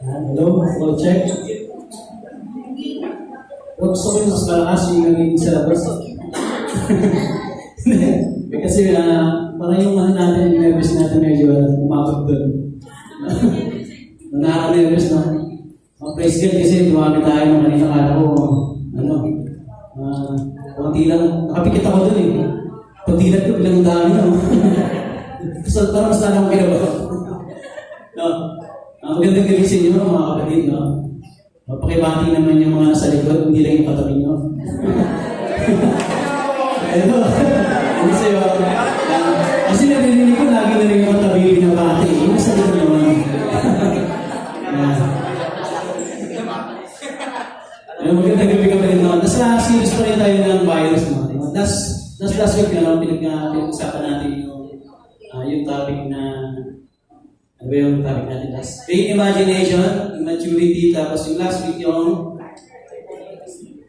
Hello, call check. Gusto ko yung mas malakas yung naging sa labas. Kasi parang yung natin, nervous natin medyo umabot doon. Nakaka-nervous na. Praise God kasi dumami tayo ng kanina kala ko, konti lang, nakapikit ako doon eh. Pagdilat ko bilang dami na. So, parang mas lang akong ginawa. Magandang galing sa inyo mga kapatid, no? Pakibati naman yung mga nasa likod, hindi lang yung katabi nyo. Ito, ano sa'yo? Kasi narinig ko, lagi na rin yung katabi yung binabati. Yung nasa likod naman. Magandang gabi ka pa rin, no? Nasa series pa rin tayo ng virus, no? Last week, pinag-usapan natin yung topic na ano ba yung topic natin last? Vain imagination, immaturity, tapos yung last week yung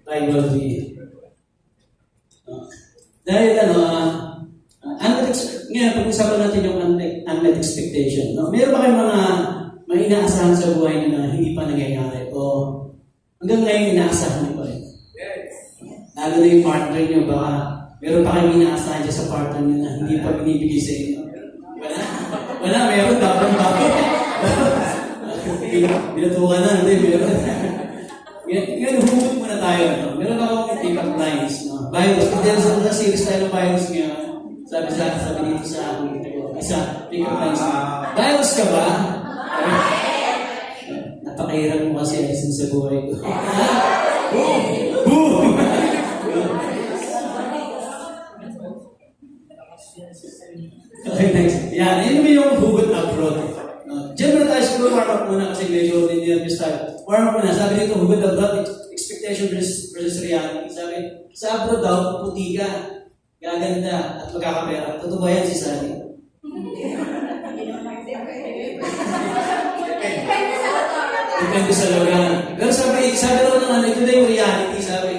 rivalry. Dahil ngayon, pag-usapan natin yung unmet expectation. No? Meron ba kayong mga inaasahan sa buhay nyo na hindi pa nangyayari? O hanggang ngayon inaasahan nyo pa rin? Lalo na yung partner nyo, baka meron pa kayong inaasahan dyan sa partner nyo na hindi pa binibigay sa inyo? Wala, meron dapat bakit. Binatukan na, hindi, meron. Ngayon, hugot muna tayo. No? Meron akong take-up lines. No? Virus, dahil sa series tayo ng virus ngayon, sabi dito sa isa, take-up lines. Virus ka ba? Napakahirap mo kasi alisin sa buhay ko. Boom! Okay, next. Yan, yun yung hugot abroad. Diyan muna tayo siguro warm up muna kasi medyo nervous tayo. Warm up muna. Sabi dito, hugot abroad, expectation versus reality. Sabi, sa abroad daw, puti ka, gaganda, at magkakapera. Totoo ba yan si Sally? Depende sa lugar. Pero sabi daw naman, ito na yung reality. Sabi,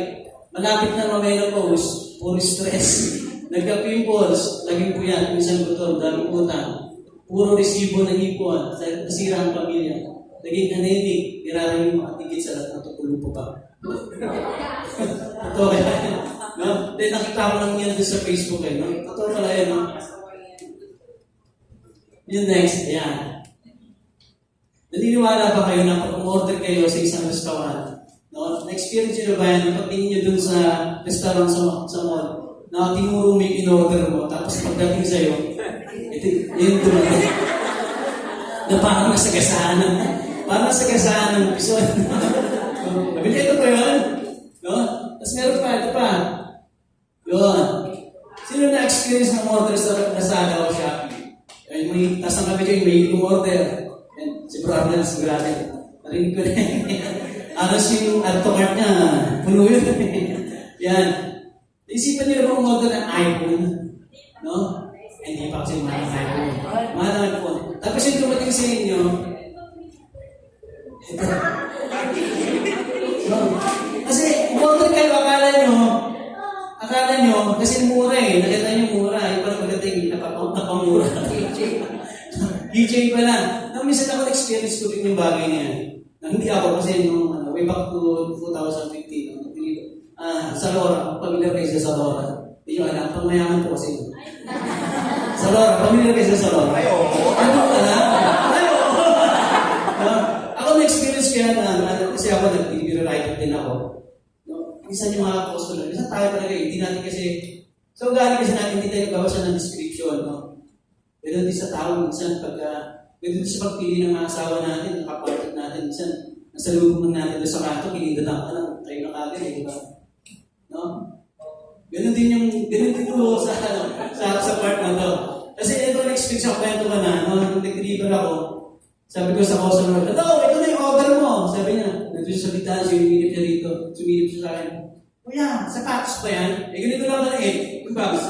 malapit na ma-menopause, puro stress. Nagka-pimples, laging puyat, minsan gutom, daming utang, puro resibo ng ipon, nasira ang pamilya, naging anemic, nirarin yung makatigit sa lahat ng tutulupo pa. Totoo kaya yan, no? Then nakita ko lang yan sa Facebook eh, no? Totoo pala yan, no? Yung next, ayan. Naniniwala ba kayo na pag umorder kayo sa isang restaurant, no? Na-experience nyo ba yan? Pagtingin nyo dun sa restaurant sa mall, na tinuro mo yung in-order mo, tapos pagdating sa'yo, ito yung dumating. Na parang nasagasaan ng piso. Nabili ito pa yun? No? Tapos meron pa, ito pa. Yun. Sino na-experience ng order sa Lazada o Shopee? Tapos ang kapit yung may umorder. Si Bro Arnel, sigurado. Narinig ko na yun. Anos yung add to cart niya, puno yun. Yan. Isipan niyo naman umorder ng iPhone, no? Hindi pa kasi mahal ng iPhone. Mahal ng iPhone. Tapos yung dumating sa inyo, ito. No? Kasi umorder kayo, akala nyo, kasi mura eh. Nakita nyo mura. Yung parang pagdating, napamura. DJ pa lang. Minsan ako experience ko rin yung bagay niya. Hindi ako kasi nung way back to 2015, sa Lora, pamilya kayo sa Lora. Hindi nyo alam, pang mayaman po kasi. Sa Lora, pamilya kayo sa Lora. Ano ka na? Ako na-experience ko yan, kasi ako nag-writer din ako. Minsan yung mga customer, minsan tayo talaga, hindi natin kasi, so galing kasi natin, hindi tayo nagbawasan ng description, no? Pero din sa tao, minsan pwede sa pagpili ng mga asawa natin, ng kapartid natin, minsan, nasa lubong natin doon sa kanto, kinindadang ka lang, tayo na kagad, di ba? No? Ganun din ito sa part na to. Kasi ito na-experience ako, kwento ka na, nung nag-deliver ako, sabi ko sa customer, ito na yung order mo. Sabi niya, nandun sa bitan, sumilip siya dito, sumilip siya sa akin. Kuya, sapatos pa yan? Ganito lang na yung bags.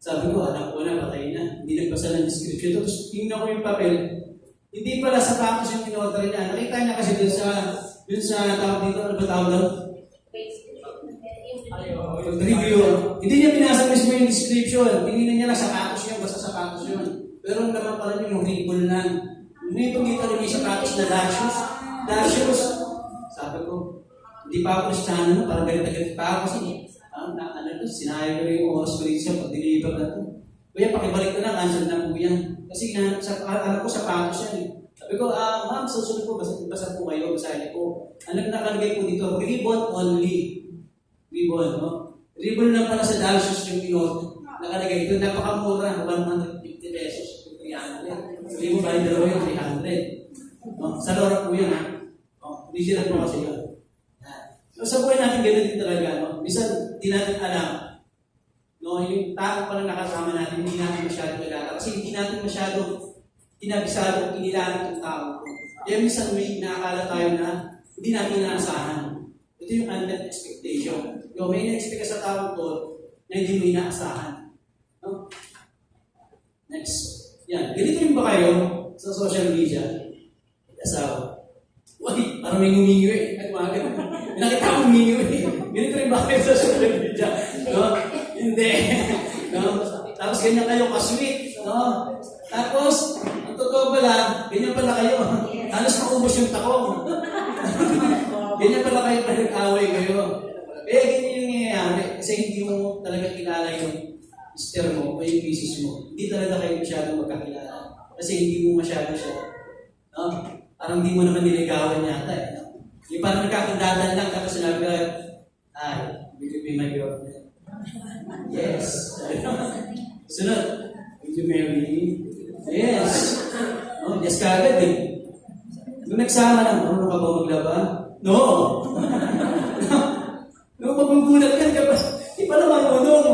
Sabi ko, alam ko na, patay na. Hindi nagbasa ng description. Tapos tingnan ko yung papel. Hindi pala sapatos yung in-order niya. Nakita niya kasi dun sa tawag dito, ano ba tawag doon? Review. Hindi niya binasa mismo yung description. Tinignan niya lang sapatos yun, basta sapatos yun. Pero ang naman pala yung ribbon lang. May pagkita rin sa practice na Darius, sabi ko, hindi pa ako Kristiyano, no? Parang galit pa ako kasi, sinayang ko yung oras ko rin siya pag-deliver na ito. Kuya, pakibalik ko na, cancel na po yan. Kasi alam ko sapatos yan eh. Sabi ko, ma'am, susunod po, basa po kayo, basahin po. Ano nakalagay po dito? Ribbon only. Ribbon, no? Ribbon lang pala sa Darius yung nakalagay ito. Napakamura, 150 pesos. 300. Sabi mo, bali dalawa yung 300. No? Sa lora po yun, ha? Hindi sila po kasi yun. So, sa buhay natin, gano'n din talaga, no? Minsan, di natin alam. No, yung tao pa lang nakasama natin, hindi natin masyado kilala. Kasi hindi natin masyado kinabisado o kinilangan itong tao. Kaya minsan may nakakala tayo na hindi natin inaasahan. Ito yung unmet expectation. Yung may na-expect ka sa tao ko na hindi mo inaasahan. No? Next. Yan. Ganito rin ba kayo sa social media? Asawa. Uy, parang may ngumingiwi. At mga ganun. Nakita ko ngumingiwi. Ganito rin ba kayo sa social media? No? Hindi. No? Tapos ganyan kayo ka-sweet. No? Tapos, ang totoo pala, ganyan pala kayo. Halos maubos yung takong. Ganyan pala kayo pag nag-away kayo. Ganyan yung nangyayari. Kasi hindi mo talaga kilala yung sister mo o yung misis mo. Hindi talaga kayo masyadong magkakilala. Kasi hindi mo masyado siya. No? Parang hindi mo naman niligawan yata eh. Yung parang nagkakindatan lang tapos sinabi ka, will you be my girlfriend? Yes. Sunod, will you marry me? Yes. No, yes kagad eh. Nung nagsama lang, ano ka ba maglaba? No. Nung magugulat ka, di pa naman marunong.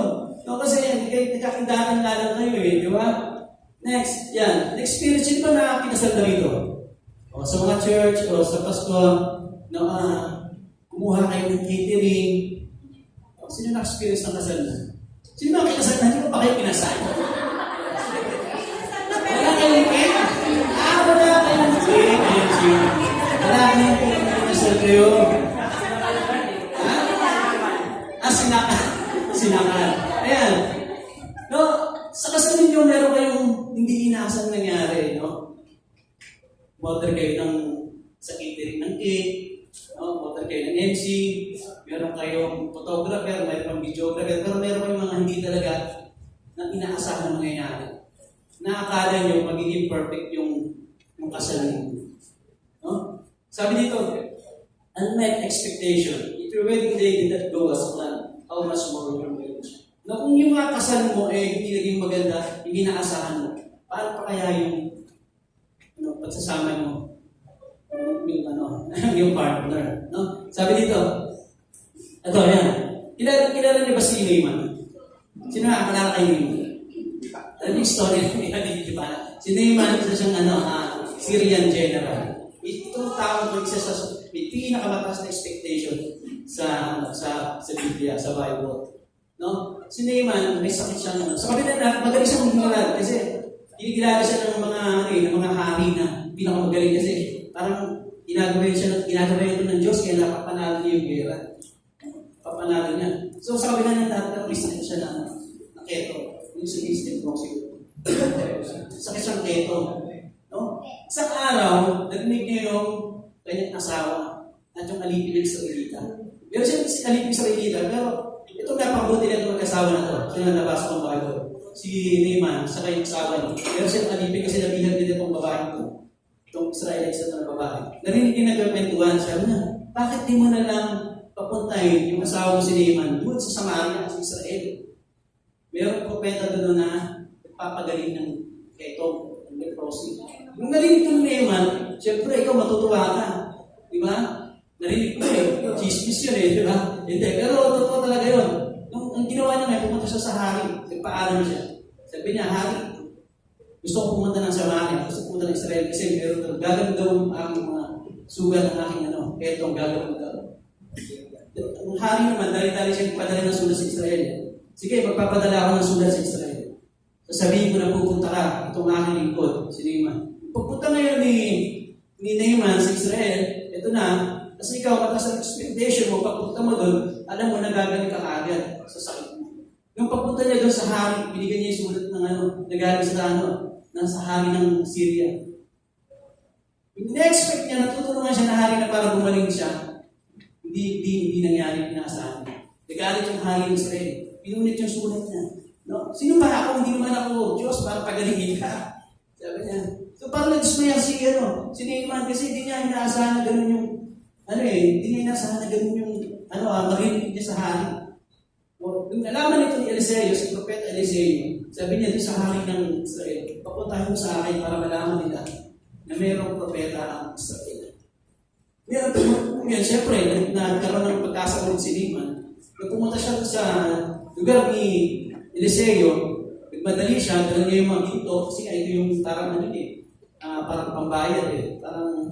No, kasi nagkakindatan nga lang kayo eh, di ba? Next, yan. Experience yun ba na kinasal na rito? O sa mga church o sa Pasko, na kumuha kayo ng catering. O, sino na-experience ng kasal na? Sino ba kinasal na? Hindi ba kayo kinasal? Wala kayong cake? Wala kayong cake. Wala kayong cake na kinasal kayo. Sinakal. Ayan. No, sa kasal ninyo, meron kayong hindi inaasang nangyari, no? Water kayo sa catering ng cake, no? Water kayo ng MC, meron kayong photographer, meron kayong videographer, pero meron kayong mga hindi talaga na inaasahan na mangyayari. Naakala nyo magiging perfect yung kasal ninyo. No? Sabi dito, unmet expectation. If your wedding day did not go as planned, how much more your marriage? Na kung yung mga kasal mo hindi naging maganda, hindi inaasahan mo, paano pa kaya yung pagsasama mo yung partner, no? Sabi dito, ito, yan. Kilala niyo ba si Naaman? Sino nakakilala kayo Naaman? Ano yung story niya, di ba? Si Naaman, isa siyang Syrian general. Itong tao ko, isa sa may pinakamataas na expectation sa Biblia, sa Bible. No? Si Naaman, may sakit siya sa kabila na, magaling siya magmulad kasi ginigilala siya ng mga hari na pinakamagaling kasi parang ginagawa ito ng Diyos kaya napapanalo niya yung gera. Papanalo niya. So sa kabila ng lahat, may sakit siya na keto. Yung sa instant mo siguro. Sakit siyang keto. No? Isang araw, narinig niya yung kanyang asawa at yung alipin ng Israelita. Pero siya si alipin ng Israelita, pero ito napabuti na itong mag-asawa na ito. Siya na nabasa ng Bible. Si Naaman, sa kanyang asawa niya. Pero siya alipin kasi nabihan din itong babae ito. Itong Israelite na babae. Narinig niya nagkakwentuhan. Sabi niya, bakit di mo na lang papuntahin yung asawa mo si Naaman doon sa Samaria, sa Israel? Mayroong propeta doon na papagaling ng keto, ng leprosy. Nung narinig ko ng Naaman, siyempre ikaw matutuwa ka. Di ba? Narinig ko chismis yun di ba? Hindi, pero totoo talaga yun. Nung ang ginawa niya, may pumunta siya sa hari. Nagpaalam siya. Sabi niya, hari, gusto ko pumunta ng Samaria, gusto ko pumunta ng Israel kasi meron gagawin daw ang aking mga sugat ng aking ketong gagawin daw. Ang hari naman, dali-dali siya padala ng sulat sa Israel. Sige, magpapadala ako ng sulat sa Israel. Sasabihin ko na pupunta ka, itong aking lingkod, si Naaman. Pagpunta ngayon ni Naaman sa Israel, ito na, kasi ikaw, matas ang expectation mo, pagpunta mo doon, alam mo, nagagaling ka agad sa sakit mo. Yung pagpunta niya doon sa hari, binigyan niya yung sulat ng nagaling sa nasa hari ng Syria. Yung na-expect niya, natutulungan siya na hari na para gumaling siya, hindi nangyari pinaasahan niya. Nagalit yung hari ng Israel. Pinunit yung sulat niya. No? Sino ba ako? Hindi naman ako Diyos para pagalingin ka. Sabi niya. So parang na-dismaya si Naaman kasi hindi niya inaasahan na gano'n yung, hindi niya inaasahan na gano'n yung, marinig niya sa hari. O, nung nalaman nito ni Eliseo, si Propeta Eliseo, sabi niya doon sa hari ng Israel, papuntahin mo sa akin para malaman nila na mayroong propeta ang Israel. Ngayon, siyempre, nagkaroon ng pagkasa ulit si Naaman. Nung pumunta siya sa lugar ni Eliseo, nagmadali siya, dala niya yung mga ginto, kasi ito yung parang parang pambayad Parang,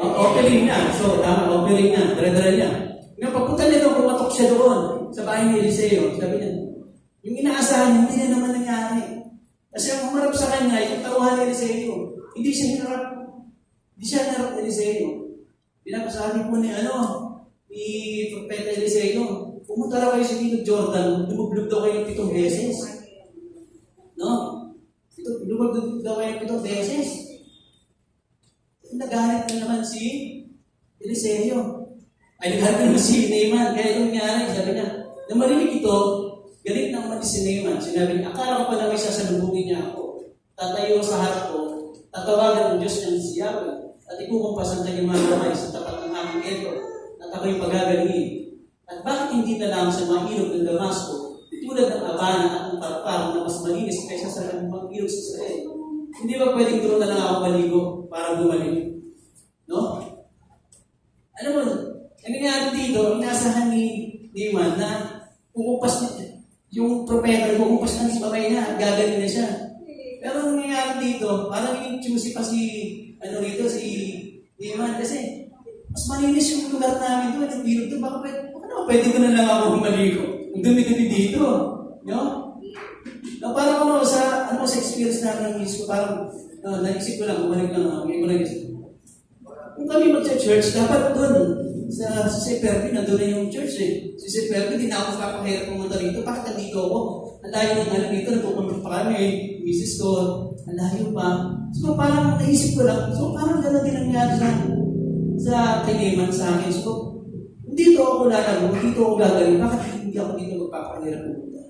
offering niya. So, offering niya, dala-dala niya. Ngayon, pagpunta niya doon, pumatok siya doon sa bahay ni Eliseo. Sabi niya, yung inaasahan, hindi na naman nangyari. Kasi ang umarap sa kanya, yung tauhan ni Eliseo. Hindi siya hinarap ni Eliseo. Pinapasabi po ni Propeta Eliseo, pumunta raw kayo sa Ilog Jordan, lumublog daw kayo 7 beses. No? Lumublog daw kayo 7 beses. Nagalit na naman si Eliseo. Nagalit na naman si Naaman. Kaya yung nangyari, sabi niya, na marinig ito, galit na umalis si Naaman. Sinabi niya, akala ko pa na may sasalubungin niya ako. Tatayo sa harap ko, tatawagan ng Diyos niyang si Yahweh, at ikukumpasan kanyang mga kamay sa tapat ng aking ito, at ako'y pagagalingin. At bakit hindi na lang sa mga ilog ng Damasco, tulad ng Abana at ng Paraparo na mas malinis kaysa sa mga ilog sa Israel? Hindi ba pwedeng doon na lang ako maligo para gumaling? No? Alam mo, ang nangyari dito, inasahan ni Naaman na kukumpas yung propeta, kukumpas na sa kamay niya, gagaling na siya. Pero ang nangyari dito, parang yung choosy pa si Naaman kasi mas malinis yung lugar namin doon, yung ilog doon, baka pwede ko na lang ako maligo. Ang dumi-dumi dito. No? No, parang sa experience namin ng Diyos ko, parang naisip ko lang, bumalik lang ako, may isip. Kung kami mag-church, dapat doon, sa Seperti, nandun na yung church Si Seperti, di na ako kakahirap pumunta rito. Bakit nandito ako? Ang layo ng dito, nagpupunta pa kami, misis ko, ang layo pa. So parang naisip ko lang, so parang gano'n din nangyari sa kailangan sa akin. So, dito ako lalago, dito ako gagaling. Bakit hindi ako dito magpapahirap pumunta?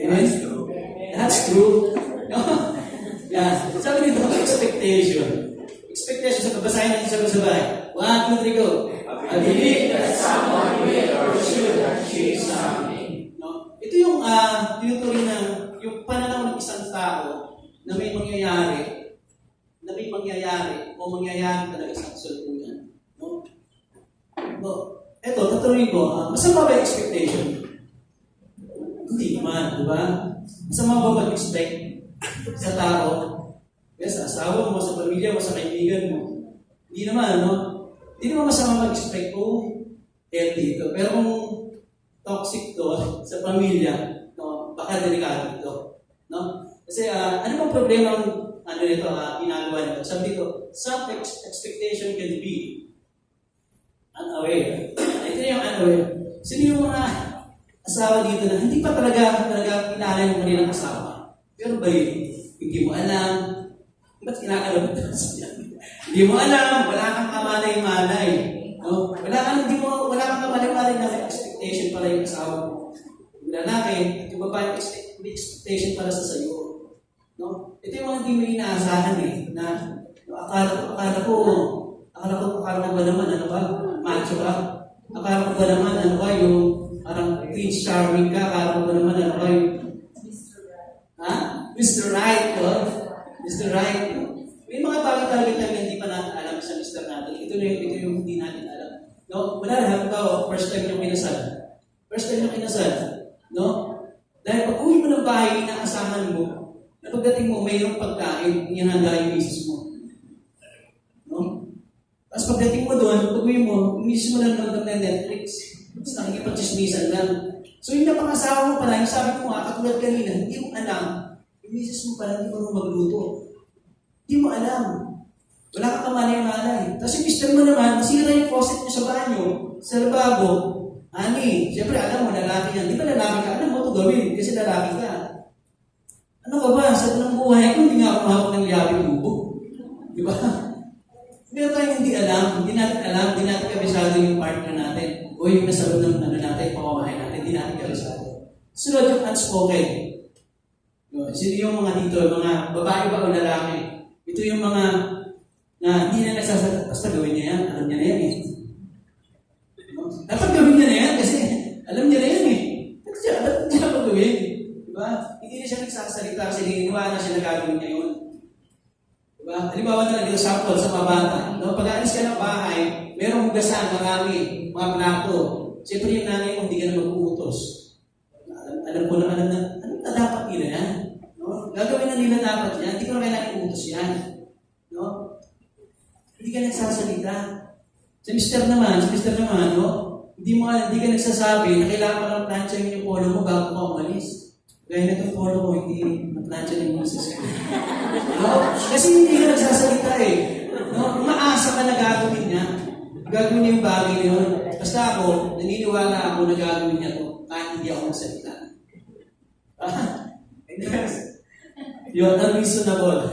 That's true. That's true. Yeah. Sabi nito, expectation. Expectation. Sa babasahin natin sa sabay. 1, 2, 3, go. I believe that someone will or should achieve something. No? Ito yung tinuturing na yung pananaw ng isang tao na may mangyayari o mangyayari talaga sa kasalukuyan. No? No. Ito, tatanungin ko, masama ba yung expectation? Hindi naman, di ba? Masama ba mag-expect sa tao? Sa asawa mo, sa pamilya mo, sa kaibigan mo? Hindi naman, no? Hindi naman masama mag-expect kung healthy ito. Pero kung toxic to sa pamilya, no, baka delikado ito. No? Kasi ano bang problema ang ginagawa nito? Sabi dito, self-expectation can be unaware. Ito yung unaware. Sino yung mga asawa dito na hindi pa talaga kilala yung kanilang asawa? Pero ba yun? Hindi mo alam. Ba't kinakalabot na siya? Hindi mo alam. Wala kang kamalay-malay. No? Wala kang kamalay-malay na expectation pala yung asawa mo. Yung lalaki, at yung babae, may expectation pala sa sayo. No? Ito yung mga hindi mo inaasahan na akala ko ba naman, macho ka? Akala ko ba naman, yung parang Prince Charming ka? Akala ko ba naman, yung Mr. Right, Mr. Right. May mga bagay-bagay tayo na hindi pa natin alam sa Mr. natin. Ito yung hindi natin alam. No? Wala lahat ito, first time yung kinasal. No? Dahil pag uwi mo ng bahay, inaasahan mo, na pagdating mo, mayroong pagkain, inihanda yung misis mo. No? Tapos pagdating mo doon, pag uwi mo, misis mo lang ng Netflix. Tapos nakikipag-chismisan lang. So yung napangasawa mo pala, yung sabi mo katulad kanina, hindi mo alam, yung misis mo pala, hindi mo magluto. Hindi mo alam. Wala kang kamalay-malay. Tapos yung mister mo naman, masira yung faucet niya sa banyo, sa lababo. Siyempre alam mo, lalaki yan. Di ba lalaki ka? Alam mo ito gawin kasi lalaki ka. Ano ka ba? Sa ng buhay ko, hindi nga ako mahawak ng liyabing bubo. Di ba? Meron tayong hindi alam, hindi natin kabisado yung partner natin o yung nasa loob ng natin, pamamahay natin, hindi natin kabisado. Sunod yung unspoken. Sino yung mga dito, mga babae ba o lalaki? Ito yung mga na hindi na nagsasagot, basta gawin niya yan, alam niya na yan eh. Dapat gawin niya na yan kasi alam niya na yan eh. Dapat niya na gawin. Diba? Hindi na siya nagsasalita kasi hiniwa na siya na gagawin niya yun. Diba? Halimbawa na lang, sample sa mga bata. No? Pag aalis ka ng bahay, merong hugasan, marami, mga plato. Siyempre yung nanay mo, hindi ka na mag-uutos. Alam ko na, ano na dapat nila yan? No? Gagawin na nila dapat yan. Hindi ko na kailangan uutos yan. No? Hindi ka nagsasalita. Si Mr. naman, no? Hindi ka nagsasabi na kailangan mo lang plansyahin yung polo mo bago ka umalis. Gaya na itong polo mo, hindi matlansya ng mga sasakit. No? Kasi hindi ka nagsasalita eh. No? Umaasa ka na gagawin niya. Gagawin niya yung bagay na yun. Basta ako, naniniwala ako na gagawin niya to kahit hindi ako magsalita. Yun, unreasonable.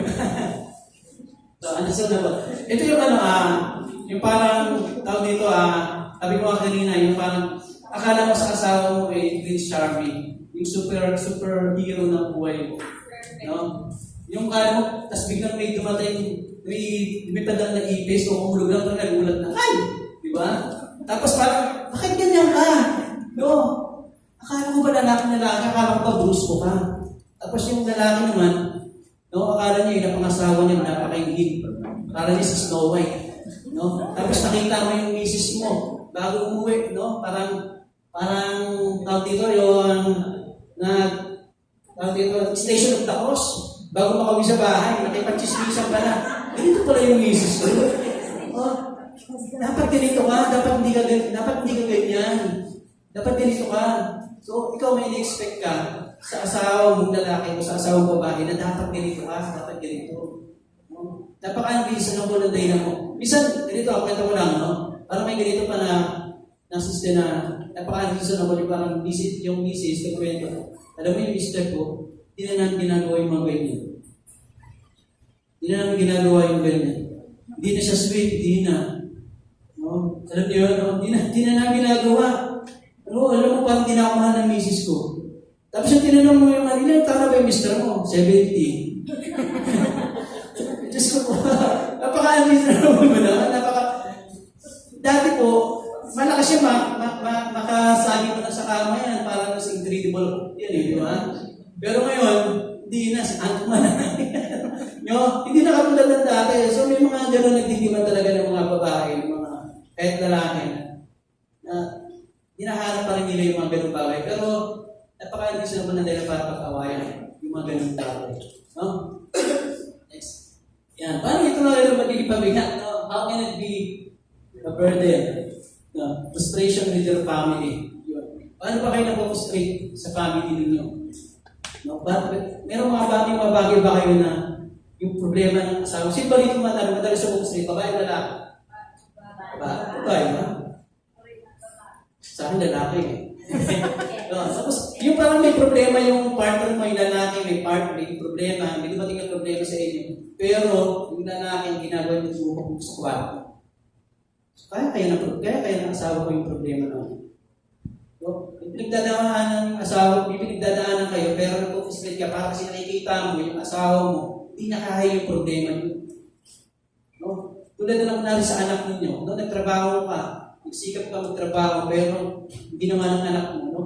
So, unreasonable. Ito yung yung parang, tawag dito, sabi ko nga kanina, yung parang, akala mo sa asawa mo Prince Charming, yung super hero ng buhay mo. No? Yung kala mo, tas biglang may dumating, may padang na ipis o kumulog lang parang nagulat na, ay! Diba? Tapos parang, bakit ganyan ka? No? Akala mo ba lalaki, akala mo ba brusko ka? Tapos yung lalaki naman, no, akala niya yung napangasawa niya, napakaingig. Akala niya si Snow White. No? Tapos nakita mo yung misis mo bago umuwi, no? Parang tawag dito station of the cross. Bago makauwi sa bahay, nakipag-chismisan ka na. Ganito pala yung misis ko. Oh, dapat ganito ka, dapat hindi ka ganyan. Dapat ganito ka. So, ikaw may na-expect ka sa asawa mong lalaki o sa asawa mong babae na dapat ganito ka, dapat ganito. Napaka-unreasonable ang dahilan mo. Minsan, ganito ako, kwento ko lang, no? Parang may ganito pa na sister na napaka-unreasonable, parang yung misis, nagkwento. Alam mo yung mister ko, hindi na namin ginagawa yung mga ganyan. Hindi na namin ginagawa yung ganyan. Hindi na siya sweet, hindi na. No? Alam niyo, no? Hindi na namin ginagawa. Alam mo, parang di na ako mahal ng misis ko. Tapos yung tinanong mo yung ilan taon na ba yung mister mo? 70. Diyos ko po, napaka-unreasonable mo na. Dati po, malakas siya makasagi mo na sa kama yan, parang mas incredible yan eh, di ba? Pero ngayon, hindi na, antman na. Hindi na katulad ng dati. So may mga gano'n nagdidiman talaga ng mga babae, mga kahit lalaki na hinahanap pa rin nila yung mga gano'ng bagay. Pero napaka-unreasonable na nila para pag-awayan yung mga gano'ng bagay. No? Next. Yan. Paano ito na rin magiging pabigat? No? How can it be a burden? No? Frustration with your family. Yun. Paano ba kayo na-frustrate sa family ninyo? No? Merong mga bagay ba kayo na yung problema ng asawa? Sino ba rito matanong? Madalas sa frustrate? Babae o lalaki? Babae ba? Sa akin lalaki eh. No, tapos, yung parang may problema yung partner mo, yung lalaki, may problema, may dumating ang problema sa inyo. Pero, yung lalaki, ginagawa yung sumukong sa kwarto. So, kaya ng asawa ko yung problema namin. So, yung pinagdadaanan ng asawa, may pinagdadaanan kayo, pero nag-frustrate ka para kasi nakikita mo yung asawa mo, hindi nakahaya yung problema nyo. No? Tulad na lang kunwari sa anak ninyo, no? Nagtrabaho ka, nagsikap ka magtrabaho, pero hindi naman ang anak mo, no?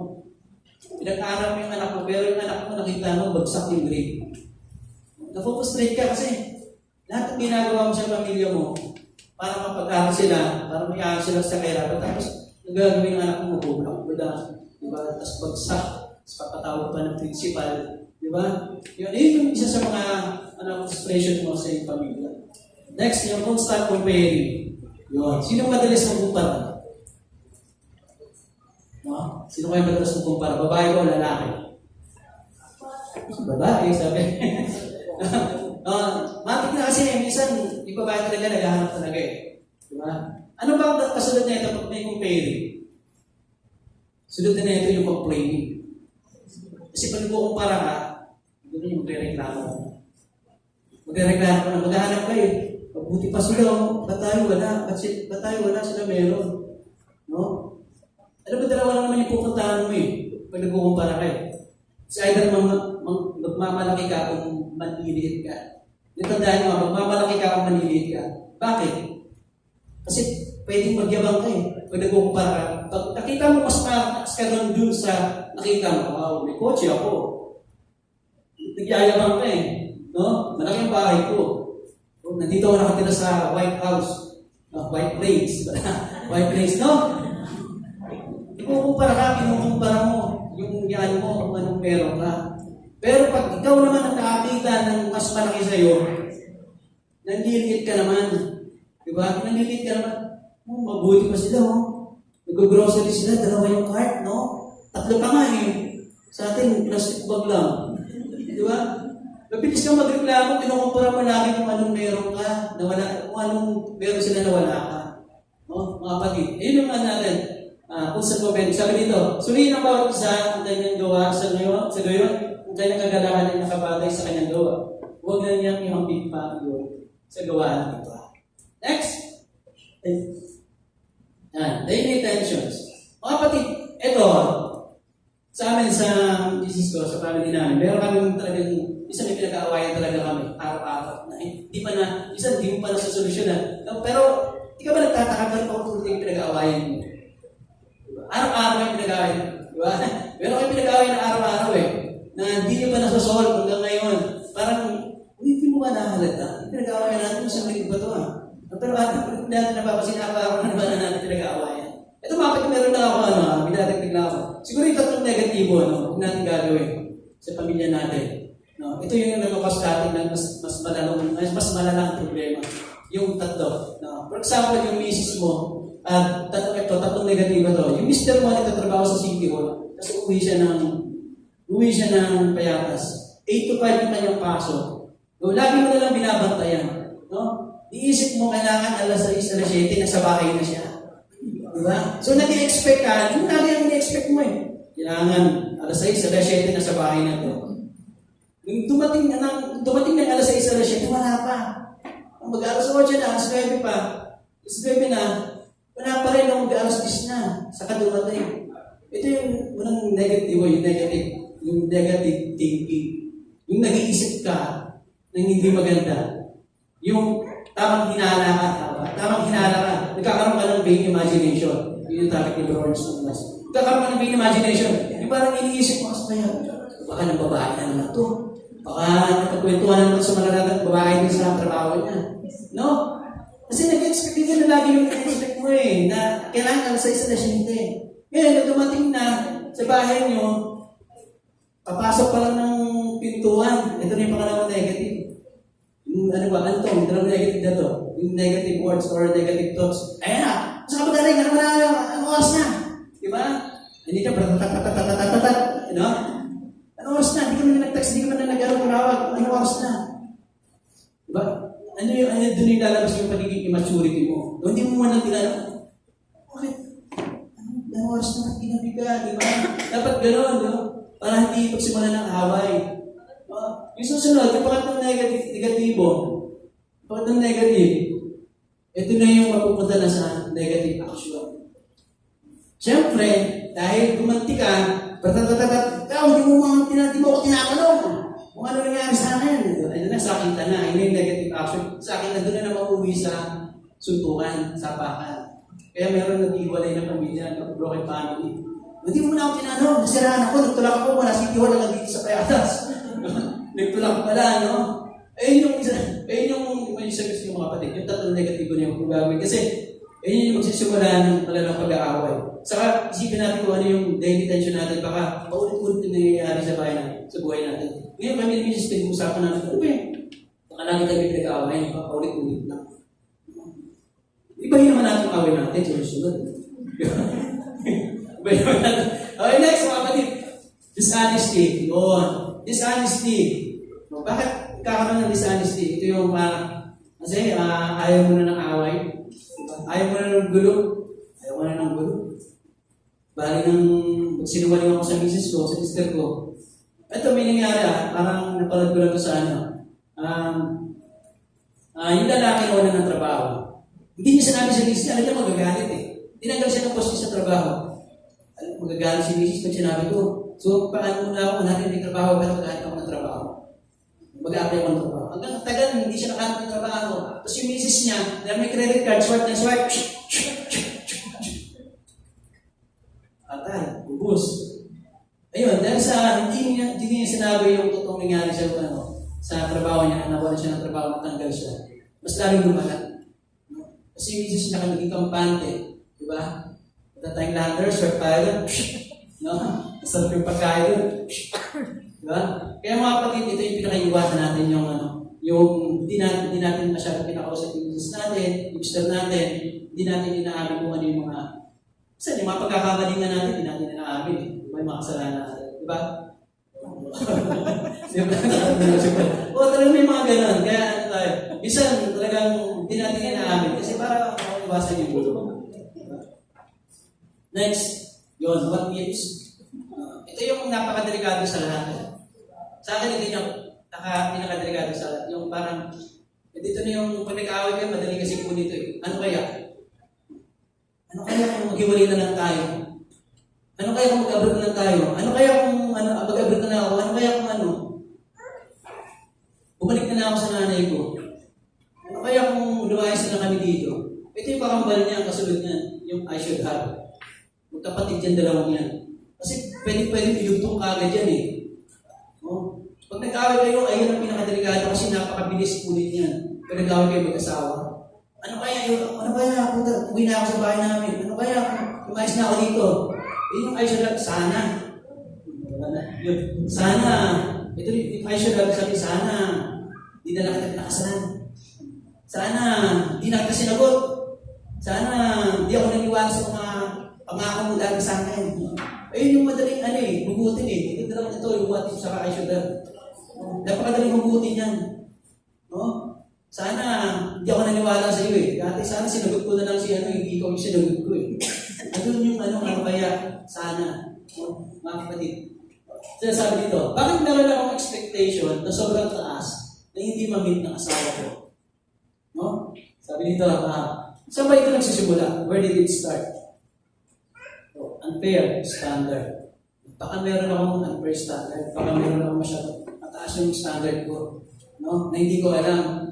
Pinag-aaral mo yung anak mo, pero yung anak mo nakita mo, bagsak yung grade. Nafupustrate ka kasi lahat ng ginagawa mo sa pamilya mo para mapag-aaral sila, para may aaral sila sa kahirapan. Tapos, nagagawin ng anak mo, mabubulak, diba? Tapos bagsak, tapos papatawag pa ng principal, diba? Yun yung isa sa mga frustration mo sa iyong pamilya. Next, yung constant comparing. Yun. Sino madalas magkumpara? No? Sino kayo madalas magkumpara? Babae o lalaki? Babae, sabi. Matik na kasi, minsan, yung babae talaga naghahanap talaga eh. Diba? Ano ba ang kasunod na ito pag may comparing? Sunod na ito yung complaining. Kasi pag nagkukumpara ka, Doon yung magre-reklamo. Magre-reklamo ka na, maghahanap kayo. Mabuti pa sila, oh. Ba't tayo wala? Ba't tayo wala sila meron? No? Ano ba dalawa lang naman yung pupuntahan mo pag nagkukumpara kayo? So either magmamalaki ka kung manliliit ka. Tandaan mo, magmamalaki ka kung manliliit ka. Bakit? Kasi pwedeng magyabang ka pag nagkukumpara ka. Pag nakita mo mas mataas ka dun sa nakita mo, wow, may kotse ako. Nagyayabang ka no? Malaki ang bahay ko. Nandito ako nakatira sa White House. White Place. White Place, no? Kinukumpara mo yung yan mo kung anong meron ka. Pero pag ikaw naman ang nakakita ng mas malaki sa'yo, nanlilit ka naman. Diba? Nanlilit ka naman. Mabuti pa sila, Nag-grocery sila, 2 yung cart, no? 3 pa nga Sa atin, plastic bag lang. Diba? Mabilis kang magreklamo, kinukumpara mo lagi kung anong meron ka, kung anong meron sila na wala ka. No? Mga kapatid. Ayun yung natin. Kung sa moment, sabi dito, suriin ang bawat isa ang kanyang gawa sa gayon, ang kanyang kagalakan ay nakabagay sa kanyang gawa. Huwag na niyang ihambing pa sa gawaan ito. Next. Daily tensions. Mga kapatid, ito, sa amin sa business ko, sa family namin, meron kami talagang, isa may pinag-aawayan talaga kami, araw-araw. Hindi mo pa nasusolusyonan. Pero, di ka ba nagtataka pero kung yung pinag-aawayan mo? Araw-araw yung pinag-aawayan. Diba? Meron kayo pinag-aawayan na araw-araw na hindi nyo pa nasosolve hanggang ngayon. Parang, hindi mo ba nahalata? Pinag-aawayan natin, isang linggo ba ito Pero natin napapasin araw-araw na naman natin pinag-aawayan. Ito bakit meron na ako, binadagdag na ako. Siguro yung 3 negatibo, kung natin gagawin sa pamilya natin. No? Ito yung nag-cause natin ng mas malalang problema. Yung 3. No? For example, yung misis mo, at 3 negatibo to. Yung mister mo nagtatrabaho sa City Hall, kasi uwi siya ng Payatas. 8 to 5 yung kanyang pasok. So, lagi mo na lang binabantayan. No? Iisip mo kailangan alas 6, alas 7, nasa bahay na siya. Diba? So, nag-i-expect ka, yung lagi ang i-expect mo Kailangan alas 6, alas 7, nasa bahay na to. Yung dumating na alas 6, alas 7, wala pa. Mag-alas 8 na, alas 9 pa. Alas 9 na, wala pa rin nung mag-alas 10 na, saka dumating. Ito yung unang yung negative thinking. Yung nag-iisip ka ng hindi maganda. Yung tamang hinala ka. Nagkakaroon ka ng vain imagination. Yun yung topic ni Bro Ernst Thomas. Nagkakaroon ka ng vain imagination. Yung parang iniisip mo, baka ng babae na naman ito. Baka napagkwentuhan na naman sa mga babae din sa trabaho niya. No? Kasi nag-expect din na lagi yung nag-expect mo na kailangan ka sa isa na siyente. Ngayon, nag dumating na sa bahay niyo, papasok pa lang ng pintuan. Ito na yung pangalawang negative. Yung dalawang negative na to. Yung negative words or negative thoughts. Ayan na! Saan ka ba daling? Ano oras na? Diba? Hindi ka patatatatatatat. Ano oras na? Hindi ka man nag-text, hindi ka man nag-alawag. Ano oras na? Diba? Doon yung lalabas yung pagiging immaturity mo. Hindi mo man lang tinanong, bakit? Ano oras na? Ginabi ka, diba? Dapat gano'n, para hindi pagsimula ng away. Yung susunod, yung pangatlong negatibo, pangatlong negative, ito na yung mapupunta na sa negative action. Siyempre, dahil gumanti ka, hindi mo ako tinatanong. Kung ano nangyari sa akin, ayun na, sakita na, ayun yung negative action. Sa akin, nandun na mauwi sa suntukan, sapakan. Kaya meron nag-iwalay na pamilya, broken family. Hindi mo na ako tinanong, nasiraan ako, nagtulak ako, wala si Tiwa na dito sa Payatas. Nagtulak pala, Ayun yung may isa gusto yung mga kapatid, yung 3 negatibo niya kung gagawin. Kasi, ayun yung magsisimula ng malalang pag-aaway. Saka, isipin natin kung ano yung daily tension natin, baka paulit-ulit yung nangyayari sa buhay natin. Ngayon, kami ni Mrs. pinag-usapan natin, baka lagi tayo pinag-aaway, paulit-ulit na. Ibahin naman natin yung away natin, sunod. Ibahin naman natin. Okay, next, mga kapatid. Dishonesty. Dishonesty. Bakit kakaroon ng dishonesty? Ito yung kasi ayaw mo na ng away. Ayaw mo na ng gulo. Bali nang sinungaling ako sa misis ko, sa mister ko. Ito may nangyari parang napanood ko lang ito sa ano. Yung lalaki na wala ng trabaho. Hindi niya sinabi sa misis, alam niya magagalit eh. Tinanggal siya ng post sa trabaho. Alam, magagalit si misis pag sinabi ko. So, paano muna ako natin may trabaho, pero magagalit ako ng trabaho. Mag-a-apply ako ng trabaho. Hanggang tagal, hindi siya nakahanap ng trabaho. Tapos yung misis niya, dahil may credit card, swipe na swipe. Atay, ubus. Ayun, dahil sa hindi niya sinabi yung totoong nangyari siya sa trabaho niya, nawala siya ng trabaho, natanggal siya. Mas lalong lumalat. Kasi yung misis niya naging kampante. Diba? Punta tayong lander, swipe tayo doon. No? Masarap yung pagkain doon. Diba? Kaya mga kapatid, ito yung pinakaiwasan natin yung hindi natin masyadong pinakausap yung misis natin, yung sister natin, hindi natin inaamin kung ano yung mga kasi yung mga pagkakamali nga natin, hindi natin inaamin eh. May mga kasalanan natin. Diba? Oo, talagang may mga ganun. Kaya bisan talagang hindi natin inaamin kasi para maiwasan yung gulo. Next, yun, what ifs? Ito yung napakadelikado sa lahat. Sa akin, ito yung pinakadelikado sa lahat. Yung parang, dito na yung pag nag-aaway kayo, madali kasi po dito eh. Ano kaya? Ano kaya kung maghiwalay na lang tayo? Ano kaya kung mag-abroad na lang tayo? Ano kaya kung mag-abroad na ako? Ano kaya kung bumalik na ako sa nanay ko? Ano kaya kung lumayas na lang kami dito? Ito yung pakambal niya, ang kasunod niya, yung I should have. Magkapatid yan, dalawang yan. Kasi pwede ilugtong kagad yan eh. No? Pag nag-away kayo, ayun ang pinakadelikado kasi napakabilis ulit yan. Pag nag-away kayo mag-asawa. Ano kaya puta, uwi na ako sa bahay namin. Ano kaya lumayas na ako dito? Yung I should have, sana. Sana. Ito yung I should have sabi, sana. Di na lang kita pinakasalan. Sana. Di na kita sinagot. Sana. Di ako naniwala sa mga pangako mo dahil sa akin. Ayun yung madaling hugutin eh. Ito dalawang ito, yung what if saka I should have. Napakadaling hugutin yan. No? Sana, hindi ako naniwala sa iyo eh. Dati sana sinagot ko na lang hindi ko sinagot ko eh. Doon yung ano kaya, sana. Mga kapatid. Sinasabi dito, bakit meron akong expectation na sobrang taas na hindi ma-meet ng asawa ko? No? Sabi dito, saan ba ito nagsisimula? Where did it start? Unfair standard. Baka meron akong unfair standard. Baka meron akong masyadong mataas yung standard ko. No? Na hindi ko alam.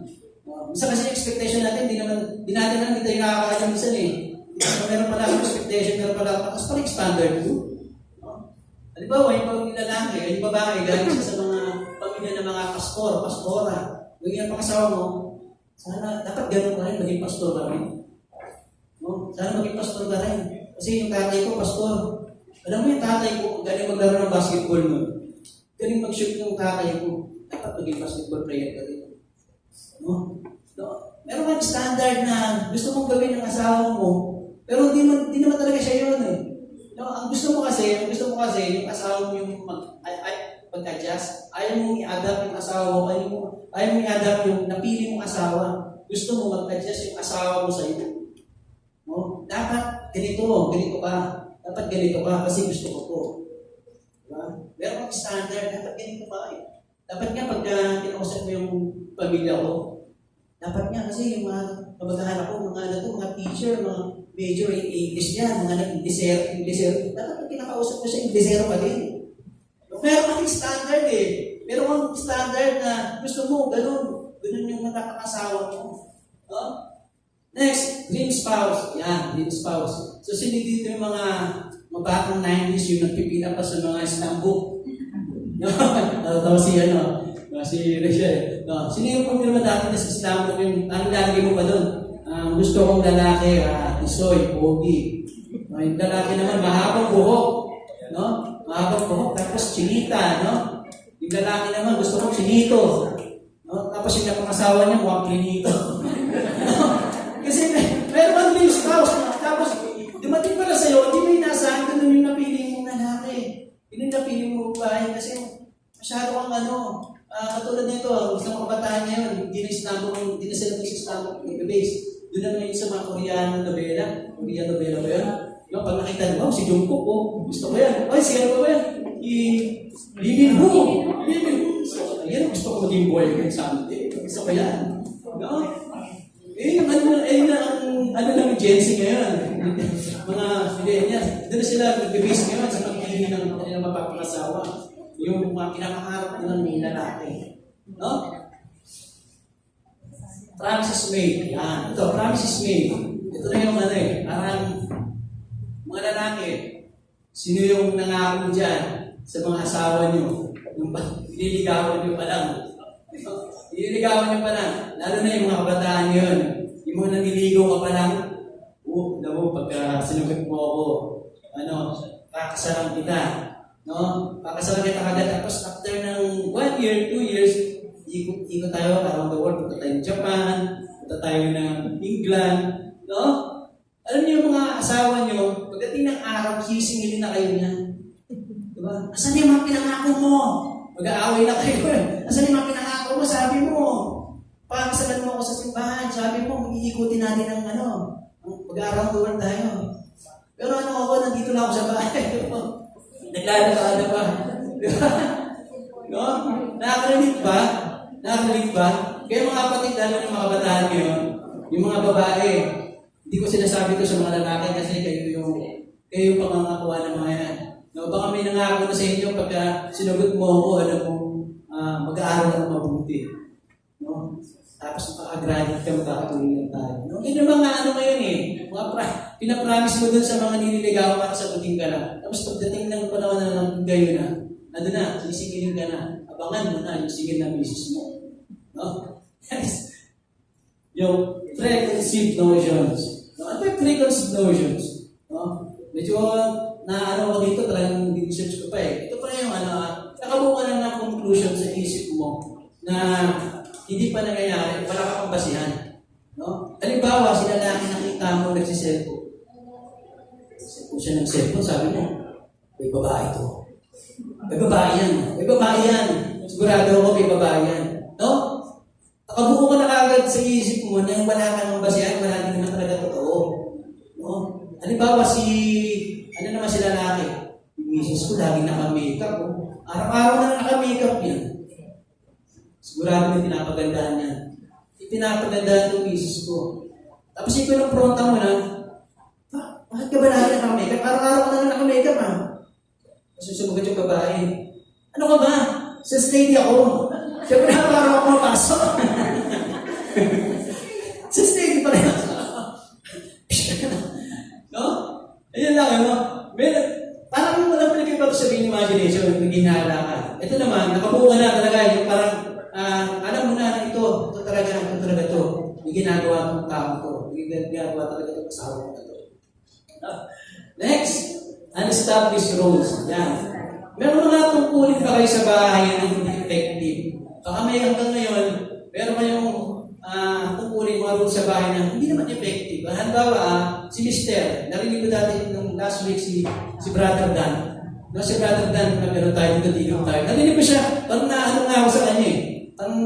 Minsan kasi expectation natin, hindi tayo nakakaalam minsan eh. Meron pala akong expectation, meron pala akong takas pala yung standard ko. Halimbawa, yung lalaki, yung babae, galing siya sa mga pamilya ng mga pastora. Yung pangasawa mo, sana dapat ganun ka rin, maging pastor ka rin. No? Sana maging pastor ka rin. Kasi yung tatay ko, pastor. Alam mo yung tatay ko, galing maglaro ng basketball mo. Galing mag-shoot yung tatay ko. Dapat maging basketball player ka rin. No? Meron kang standard na gusto mong gawin ng asawa mo, pero hindi naman talaga siya yun eh. No, ang gusto mo kasi yung asawa mo yung mag-adjust. Ayaw mong i-adapt yung asawa mo, ayaw mong i-adapt yung napili mong asawa. Gusto mo mag-adjust yung asawa mo sa iyo. No? Dapat ganito ka. Dapat ganito ka kasi gusto ko to. Diba? Meron kang standard, dapat ganito ka eh. Dapat nga pagka kinausap mo yung pamilya ko, dapat nga kasi yung mga kamag-anak ko, mga teacher, mga major in English yan, mga Inglesero. Dapat pag kinakausap mo siya, Inglesero pa din. Meron kang standard eh. Meron kang standard na gusto mo, ganun. Ganun yung matapakasawa mo. No? Next, dream spouse. Yan, dream spouse. So, sino dito yung mga batang 90s yung nagpipila pa sa mga slam book? Natatawa si Rachel. Sino yung pumirma dati na sa slam book yung lalagay mo pa doon? Gusto kong lalaki, isoy, pogi. Yung lalaki naman, mahabang buhok. No? Mahabang buhok, tapos chinita. No? Yung lalaki naman, gusto kong chinito. No? Tapos yung napangasawa niya, mukhang klinito. Kasi meron kang dream spouse. Tapos, dumating pala sa'yo, hindi mo inasahan ko yung napili mong lalaki. Yun yung napili mong bahay kasi masyado kang katulad nito, isang kabataan niya yun, hindi na sila nagsistambok yung base. Doon naman yun sa mga Koreano. Koreano nobela. Korean nobela ba yun? No, pag nakita mo, si Jungkook, oh, gusto ko yan. Ay, siya ba yan? Lee Min Ho. Lee Min Ho. So, yan, gusto ko maging boyfriend sa amin. Gusto ko yan. No? Yung ano lang Gen Z ngayon. Mga millennials. Doon sila nag-base ngayon sa pagpili ng kanilang mapapakasawa. Yung mga pinakaharap nilang lalaki. No? Promises made. Yan. Ito, promises made. Ito na yung parang mga lalaki, sino yung nangako dyan sa mga asawa nyo? Yung nililigawan nyo pa lang. Nililigawan nyo pa lang. Lalo na yung mga kabataan yun. Yung mga naniligaw ka pa lang, pagka sinugot mo ako, kakasalan kita. No? Kakasalan kita kagad. Tapos after ng 1 year, 2 years, ikot tayo around the world. Punta tayo ng Japan, punta tayo ng England. No? Alam niyo yung mga asawa niyo, pagdating ng araw, sisingilin na kayo niya. Diba? Asan yung mga pinangako mo? Mag-aaway na kayo. Asan yung mga pinangako mo? Sabi mo, pakasalan mo ako sa simbahan. Sabi mo, mag-iikutin natin ng mag-around the world tayo. Pero ako, nandito na ako sa bahay. Naglalakada pa. Diba? No? Nakakarinig ba? Nakakarinig ba? Kaya mga kapatid, lalo ng mga kabataan ngayon, yung mga babae, hindi ko sinasabi ko sa mga lalaki kasi kayo yung pangangakuha ng mga yan. No, baka may nangako na sa inyo pagka sinugot mo ako, mag-aaral ng mabuti. No? Tapos makaka-graduate ka, magkakatuloy lang tayo. No? Yun yung mga ngayon pinapromise mo dun sa mga nililigaw para sagutin ka na. Tapos pagdating ng panahon na ng gayo na, sisigilin ka na. Abangan mo na yung sigil na misis mo. No? Yes. Yung preconceived notions. No? Ano yung preconceived notions? No? Medyo ko dito, talagang research ko pa eh. Ito pa yung nakabuo ka lang ng conclusion sa isip mo na hindi pa nangyayari, wala ka pang basihan. No? Halimbawa, si lalaki nakita mo nagsiselfone. Kung siya nag-cellphone, sabi mo, may babae ito. May babae yan. May babae yan. Sigurado ako may babae yan. No? Nakabuo ka na kagad sa isip mo na wala ka ng basihan, wala din naman talaga totoo. No? Halimbawa, naman si lalaki? Yung misis ko, lagi naka-makeup. Araw-araw na naka-makeup yan. Sigurado na pinapagandahan yan. Pinapagandahan yung misis ko. Tapos yung pinapronta mo na, bakit ka ba lagi naka-makeup? Araw-araw ka na naka-makeup ha? Tapos sumagot yung babae. Ano ka ba? Sales lady ako. Siyempre araw-araw ako mapasok. Sales lady pa rin ako. No? Ayun lang, parang walang pinag-iba sabihin ng imagination, naghinala ka. Ito naman, nakabuo ka na talaga, yung parang, alam mo na ito talaga ito. May ginagawa itong tao ito. May ginagawa talaga itong asawa ko ito. Next, unestablished roles. Yan. Meron mga tungkulin pa kayo sa bahay na hindi effective. Baka may hanggang ngayon, meron kayong tungkulin mga rules sa bahay na hindi naman effective. Halimbawa, si Mister, narinig ko dati nung last week si Brother Dan. No, si Brother Dan, meron tayo dito tayo. Narinig ko siya, parang naano nga ako sa kanya eh. Parang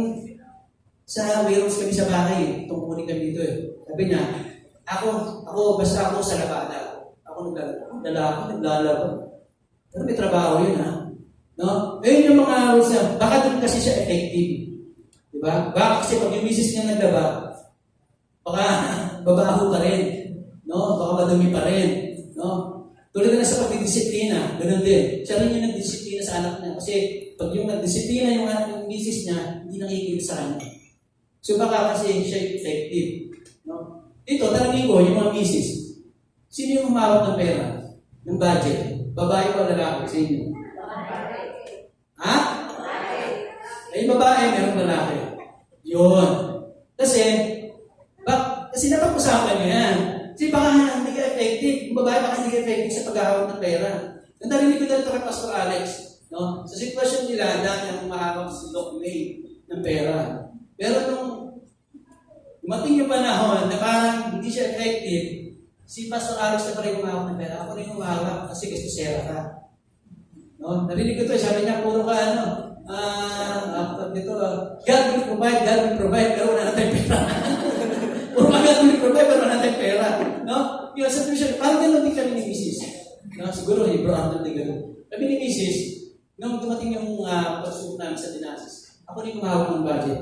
sa warehouse kami sa bahay, tungkulin kami dito eh. Sabi niya, basta ako sa labada. Ako naglalaro. Pero may trabaho yun ha. No? Ngayon yung mga rules niya, baka din kasi siya effective. Diba? Baka kasi pag yung misis niya naglaba, baka babaho pa rin. No? Baka madumi pa rin. No? Tulad na sa pagdidisiplina, ganun din. Siya rin yung nagdisiplina sa anak niya. Kasi pag yung nagdisiplina yung anak ng misis niya, hindi nakikinig sa kanya. So baka kasi siya effective. No? Ito, tanongin ko, yung mga misis, sino yung humawak ng pera? Ng budget? Babae o lalaki sa inyo? Ha? Ay, babae, meron lalaki. Yun. Kasi napag-usapan nyo yan. Kasi baka hindi ka effective. Yung babae baka hindi ka effective sa paghahawak ng pera. Nandarinig ko dito kay Pastor Alex. No? Sa sitwasyon nila, dati ang mahawak si Doc May ng pera. Pero nung dumating yung panahon na parang hindi siya effective, si Pastor Alex na pa rin humawak ng pera. Ako rin humawak kasi gusto sera ka. No? Narinig ko ito, sabi niya, puro ka God will provide, pero wala na tayong pera. Puro kami ang tuloy-provide, pero wala tayong pera. No? Yung sa tuition, parang gano'n din kami ni Mrs. No? Siguro, bro, Anton din gano'n. Kami ni Mrs., nung dumating yung pagsubok namin sa dinasis, ako rin kumahawak ng budget.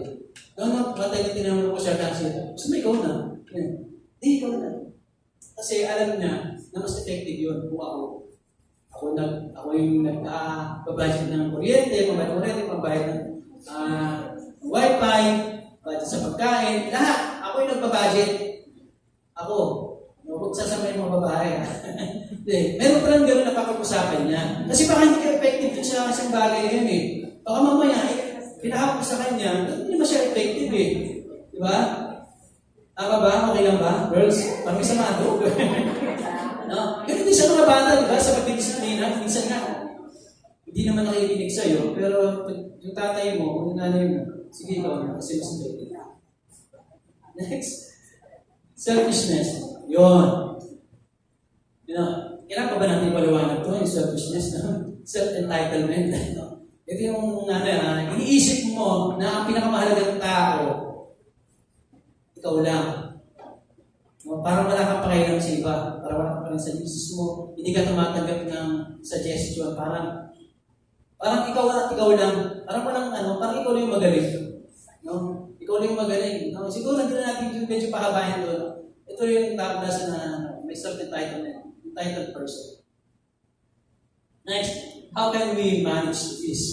No, patay na tinanong ko siya kasi, gusto mo ikaw na? Hindi, ikaw na. Kasi alam niya na mas effective yun kung ako. Ako yung nag-budget ng kuryente, pambayad ng wifi, budget sa pagkain, lahat. Ako yung nagpa-budget. Ako. Huwag sasama yung mga babae. Meron pa lang gano'n na pakapag-usapan niya. Kasi baka hindi ka effective dun sa isang bagay yun eh. Baka mamaya, pinahapos sa kanya, hindi naman siya effective eh. Di ba? Tama ba? Okay lang ba? Girls, parang may samado. No? Ganun din sa mga bata, di ba? Sa pagdidisiplina, minsan nga, hindi naman nakikinig sa'yo, pero yung tatay mo, o yung nanay mo, sige ikaw na, kasi mas effective. Next. Selfishness. Yun. Kailangan pa ba natin paliwanag ito, yung selfishness, no? Self-entitlement. No? Ito yung iniisip mo na ang pinakamahalagang tao, ikaw lang. No? Parang wala kang pakialam sa iba. Parang wala kang pakialam sa business mo. Hindi ka tumatanggap ng suggestion. Parang ikaw lang. Parang ikaw lang yung magaling. No? Ikaw lang yung magaling. No? Siguro hindi na natin yung medyo pahabahin doon. Ito yung tablas na may self-entitlement. Entitled person. Next, how can we manage this?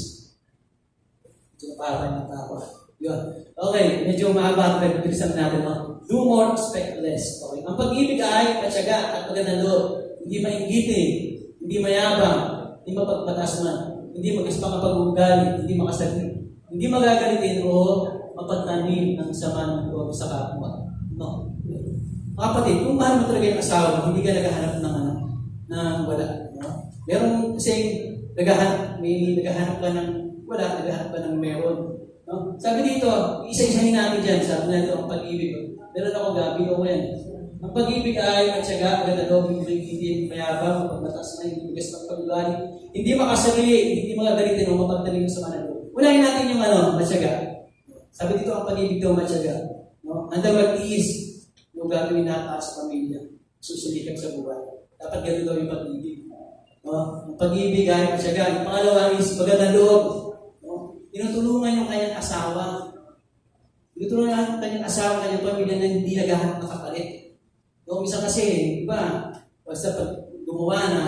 Ito na parang ng tao. Yun. Okay, medyo mahaba ang pagkakalisan natin. No? Do more, expect less. Okay. Ang pag-ibig ay patyaga at magandang loob. Hindi mainggitin, hindi mayabang, hindi mapagpatasman, hindi mag-ispang ang pag-uugali, hindi makasaglit, hindi magagalitin o mapagtanim ng sama ng loob sa kapwa. No. Mga kapatid, kung mahal mo talaga yung asawa mo, hindi ka naghahanap ng wala. No? Meron kasi may naghahanap ka ng wala, naghahanap ka ng meron. No? Sabi dito, isa-isahin natin dyan, sabi na ito, ang pag-ibig. Meron ako gabi o yan. Ang pag-ibig ay matyaga, magandang hindi mayabang, mapagmatas na, hindi bigas ng pag-ugali, hindi makasarili, hindi magagalitin o mapagtanim sa manalo. Unahin natin yung matyaga. Sabi dito, ang pag-ibig daw matyaga. No? Handang mag-iis, yung gagawin natin sa pamilya, susulikap sa buhay. Dapat gano'n daw yung pag-ibig. No? Ang pag-ibig ay matyaga. Yung pangalawa is magandang loob. No? Tinutulungan yung kanyang asawa. Tinutulungan yung kanyang asawa, kanyang pamilya na hindi naghahanap ng kapalit. Yung isa kasi, di ba, basta pag gumawa na,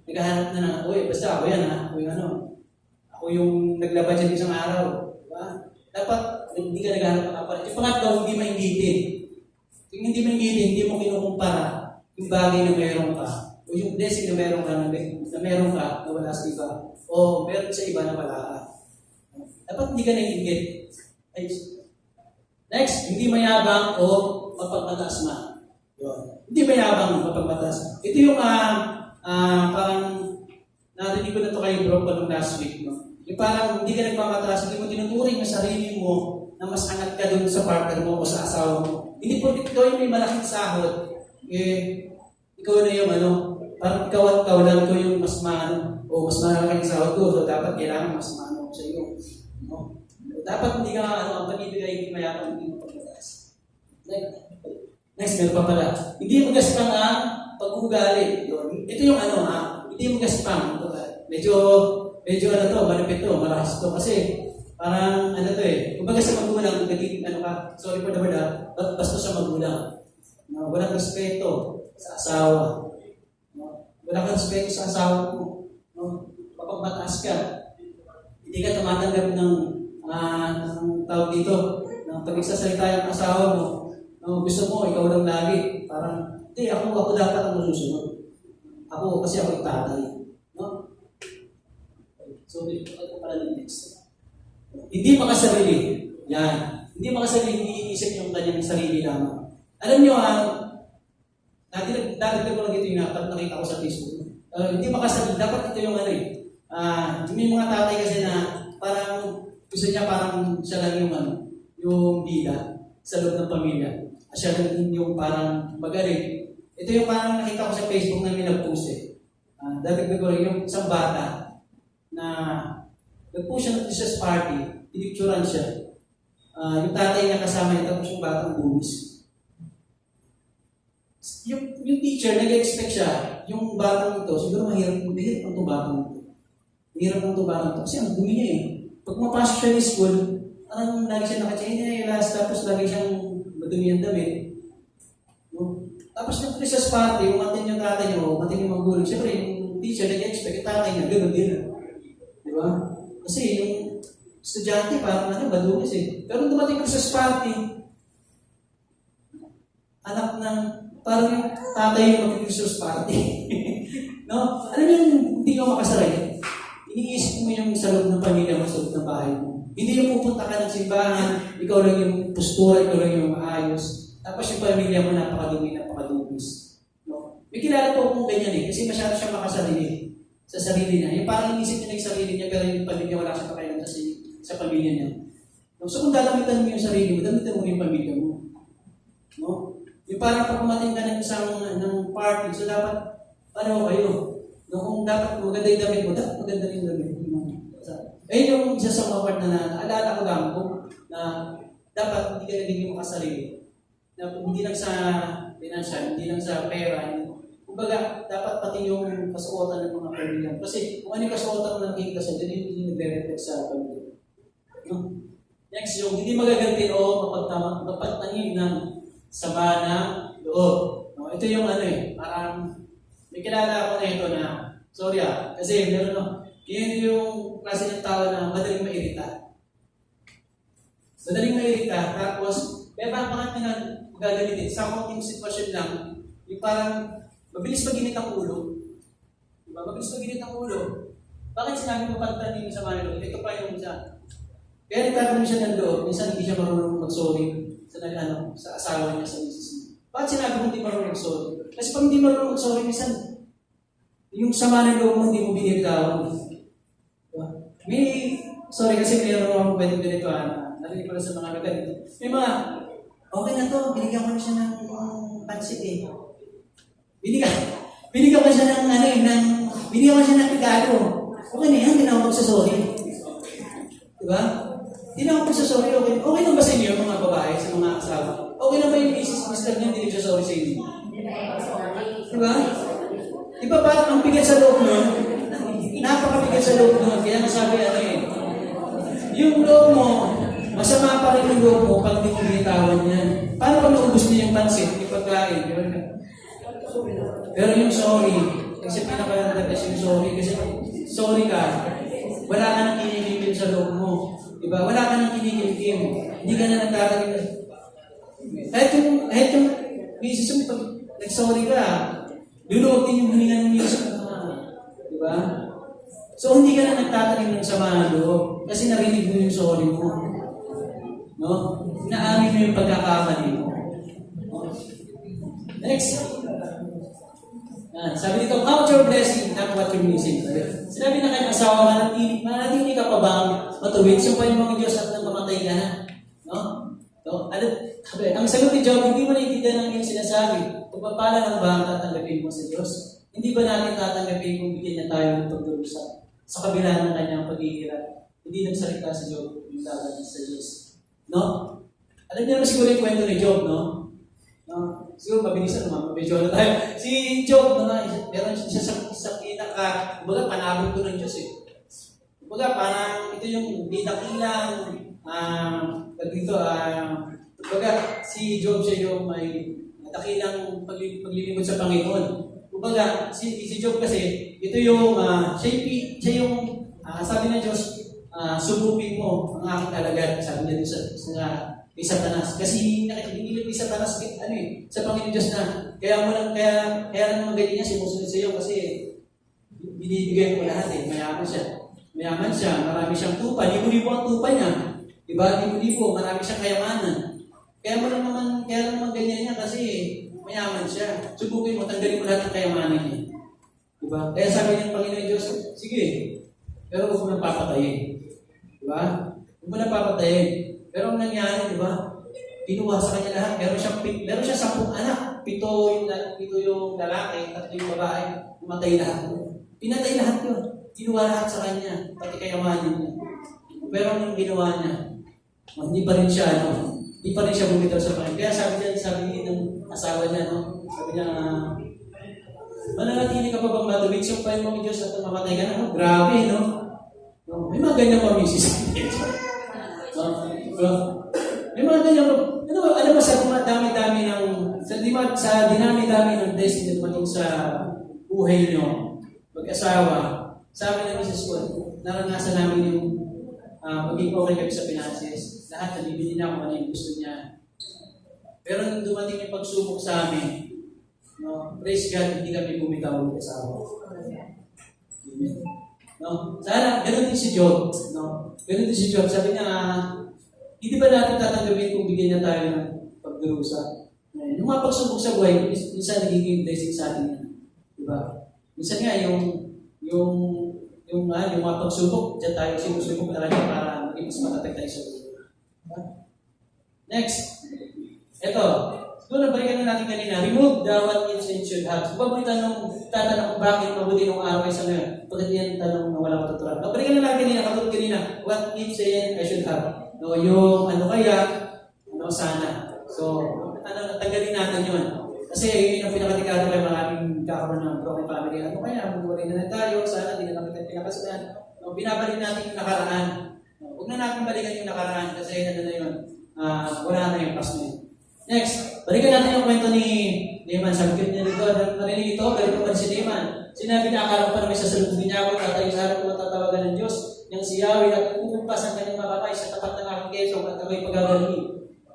naghahanap na ng, uy, basta ako yan ha, ako yung naglaba dyan isang araw. Di ba? Dapat hindi ka naghahanap ng kapalit. Yung pangatlo, hindi mainggitin. Kung hindi mainggitin, hindi mo kinukumpara yung bagay na meron ka, o yung blessing na meron ka, na wala sa iba, o meron sa iba na wala ka. Dapat hindi ka naiingit. Next, hindi mayabang o mapagmataas man. Hindi mayabang o mapagmataas. Ito yung parang narinig ko na ito kay Bro pa nung last week. No? Yung parang hindi ka nagpapataas, hindi mo tinuturing ang sarili mo na mas angat ka dun sa partner mo o sa asawa mo. Hindi po ito yung may malaking sahod. Ikaw na yung parang ikaw lang, ikaw yung mas o mas malaki yung sahod ko, so dapat kailangan mas ko sa iyo. No? Dapat hindi ka, ang pag-ibig ay hindi mayabang, hindi mapagmataas. Next, meron pa pala. Hindi mo gaspang ang pag-uugali. Ito yung hindi mo gaspang. Medyo malapit to, malakas to. Kasi, parang kumbaga sa magulang, nagiging sorry for the word basta sa magulang. No, walang respeto sa asawa. No? Walang respeto sa asawa mo. No? Mapagmataas ka. Hindi ka tumatanggap ng tawag dito, ng pag-isasalita yung asawa mo. No? Gusto mo, ikaw lang lagi. Parang, hindi, ako dapat ang masusunod. Ako, kasi ako yung tatay. No? So, ito pala yung next. Hindi makasarili. Yan. Hindi makasarili, hindi iisip yung kanyang sarili lamang. Alam nyo, dati ko lang ito yung nakita ko sa Facebook. Hindi makasarili. Dapat ito yung may mga tatay kasi na parang gusto niya parang siya lang yung bida sa loob ng pamilya. Siya lang yung parang magaling. Ito yung parang nakita ko sa Facebook na may nag-post dati ko yung isang bata na nag-post siya ng Christmas party, pinicturan siya. Yung tatay niya kasama niya, tapos yung batang bumis. yung teacher, nag-expect siya, yung batang ito, siguro mahirap ang itong batang ito. Mahirap ang itong batang ito. Kasi ang dumi niya eh. Pag mapasok siya ng school, lagi siya naka-chinelas, tapos lagi siyang madumi ang damit. No? Tapos yung Christmas party, umatin yung tatay niya, umatin yung magulang. Siyempre, yung teacher, nag-expect, yung tatay niya, gano'n din. Di ba? Kasi yung estudyante, parang badungis eh. Pero dumating Christmas party, anak ng parang yung tatay yung mag-Christmas party. No? Alam mo yung hindi ka makasaray? Iniisip mo yung sa loob ng pamilya mo, sa loob ng bahay mo. Hindi yung pupunta ka ng simbahan, ikaw lang yung postura, ikaw lang yung maayos. Tapos yung pamilya mo napakadumi, napakadungis. No? May kilala po akong ganyan eh, kasi masyado siya makasarili sa sarili niya. Yung parang inisip niya yung sarili niya, pero yung pamilya wala siya pakailan sa pamilya niya. No? So kung dadamitan mo yung sarili mo, damitan mo yung pamilya mo. No? Yung parang pag kumating ka ng isang party, so dapat, ano kayo? No, kung dapat maganda yung damit mo, dapat maganda yung damit mo. Ayun yung isa sa mga part na naalala ko lang ko na dapat hindi ka nagiging makasarili. Na hindi lang sa financial, hindi lang sa pera. Kumbaga, dapat pati yung kasuotan ng mga pamilya. Kasi kung ano yung kasuotan mo nakikita sa dyan, hindi nagre-reflect sa pamilya. No? Next, yung hindi magaganti o mapagtangin ng sama na loob. No, ito yung parang may kilala ako na ito na, sorry kasi meron yun yung klase ng tao na madaling mairita. Madaling mairita, tapos, may bakit nga magagalitin, sa konting sitwasyon lang, yung parang mabilis maginit ang ulo. Diba? Mabilis maginit ang ulo. Bakit sinabi mo pagtanin mo sa manilo? Ito pa yung isa. Kaya nagkakaroon siya ng loob, minsan hindi siya marunong mag-sorry sa asawa niya, sa misis niya. Bakit sinabi mo hindi marunong mag-sorry? Kasi pag hindi marunong mag-sorry, minsan, yung sama ng loob mo, hindi mo binitawan. Diba? Sorry kasi mayroon akong pwedeng ganito, narinig ko lang sa mga ganito. May mga, okay na to, binigyan ko na siya ng pansit eh. Binigyan ko siya ng regalo. Okay na yan, hindi na ako magsasorry. Diba? Hindi na ako magsasorry, okay. Okay lang ba sa inyo, mga babae, sa mga asawa? Okay lang ba yung mister niya, hindi nagsasorry sa inyo? Diba? Diba parang ang bigat sa loob nun? Napakabigat sa loob nun. Kaya nasabi yung loob mo, masama pa rin yung loob mo pag di mo binitawan yan. Paano pag naubos niya yung pansit, yung pagkain? Pero yung sorry, kasi pinaka-dagas yung sorry, kasi sorry ka, wala ka nang kinikilim sa loob mo. Diba? Wala ka nang kinikilim. Hindi ka na nagkakalim. Kahit yung misis mo, pag nag-sorry ka, luluwag din yung hininga ng misis mo. Diba? So, hindi ka na nagtatanim ng sama ng loob kasi narinig mo yung sorry mo. No? Inaamin mo yung pagkakamali mo. No? Next. Sabi dito, count your blessing, not what you're missing. Sinabi na kanyang asawa, manatili ka pa bang matuwid? Sumpahin mo ang Diyos at nang mamatay ka na. No? No? Ang sagot ni Job, hindi mo naiintindihan ng iyong sinasabi. Pagpapala ng ba ang tatanggapin mo sa Diyos? Hindi ba natin tatanggapin kung bigyan na tayo ng pagdurusa sa kabila ng kanyang paghihirap? Hindi nagsalita si Job yung dagat sa Diyos. No? Alam niyo naman siguro yung kwento ni Job, no? No? Siguro mabilisan naman, medyo na tayo. Si Job, meron siya sa kumbaga panabog ko ng Diyos eh. Kumbaga parang ito yung dakilang, kumbaga si Job siya yung may dakilang paglilingkod sa Panginoon. Kumbaga, si Job kasi, ito yung, siya yung, sabi ng Diyos, subupin mo ang aking alagad, sabi niya doon sa kay Satanas. Kasi hindi kay Satanas, sa Panginoon Diyos na, kaya lang naman ganyan niya, sumusunod sa iyo kasi binibigay mo lahat eh, mayaman siya, marami siyang tupa, libo-libo ang tupa niya, diba, libo-libo, marami siyang kayamanan. Kaya naman ganyan niya kasi mayaman siya. Subukin mo, tanggalin mo lahat ng kayamanan niya. Diba? Kaya sabi ng Panginoon Diyos, sige, pero huwag mo nang papatayin. Diba? Huwag mo nang papatayin. Pero ang nangyari, diba? Pinuha sa kanya lahat. Meron siya 10 anak. 7 yung lalaki, 3 yung babae. Pumatay lahat. Pinatay lahat yun. Pinuha lahat sa kanya. Pati kayamanan niya. Pero anong ginawa niya? Hindi pa rin siya, Hindi pa rin siya bumitaw sa Panginoon. Kaya sabi ng asawa niya, no? Sabi niya, mananatili ka pa bang matubig? Sumpahin mo ang Diyos at mamatay ka na. Grabe, no? No? May mga ganyan pa, misis. May mga ganyan pa. Ano ba sa dami-dami ng, sa dinami-dami ng blessing na maging sa buhay niyo, mag-asawa, sabi ng misis ko, naranasan namin yung maging okay kami sa finances. Lahat nabibili na kung ano yung gusto niya. Pero nung dumating yung pagsubok sa amin, no, praise God, hindi kami bumitaw ng asawa. Amen. No? Sana, ganun din si Job. No? Ganun din si Job. Sabi niya, hindi ba natin tatanggapin kung bigyan niya tayo ng pagdurusa? Yung mga pagsubok sa buhay, minsan nagiging blessing sa atin yan. Diba? Minsan nga, yung mga pagsubok, dyan tayo sinusubok talaga para maging mas matatag tayo sa buhay. Diba? Next. Ito. Doon nabalikan na natin kanina. Remove the what ifs and should have. Kung ba mo tatanong kung bakit mabuti nung araw kaysa ngayon? Pagkat yan tanong na walang katuturan. Nabalikan na natin kanina, katulad kanina, what ifs and I should have. No, yung ano kaya, ano sana. So, tanggalin natin yun. Kasi yun ang pinakatikado kay maraming kakaroon ng broken family. Ano kaya, magwalay na tayo, sana di na namin pinakasalan. No, binabalik natin yung nakaraan. No, huwag na natin balikan yung nakaraan kasi ano na yun, wala na yung past na yun. Next, balikan natin yung kwento ni Naaman. Sabi ko niya dito, narinig ito, ganito pa si Naaman. Sinabi na akala pa na may sasalubin niya ako, tatayo sa harap ko matatawagan ng Diyos, niyang si Yahweh at kukumpas ang kanyang mga kamay sa tapat ng aking keso at ako'y pagagalingin.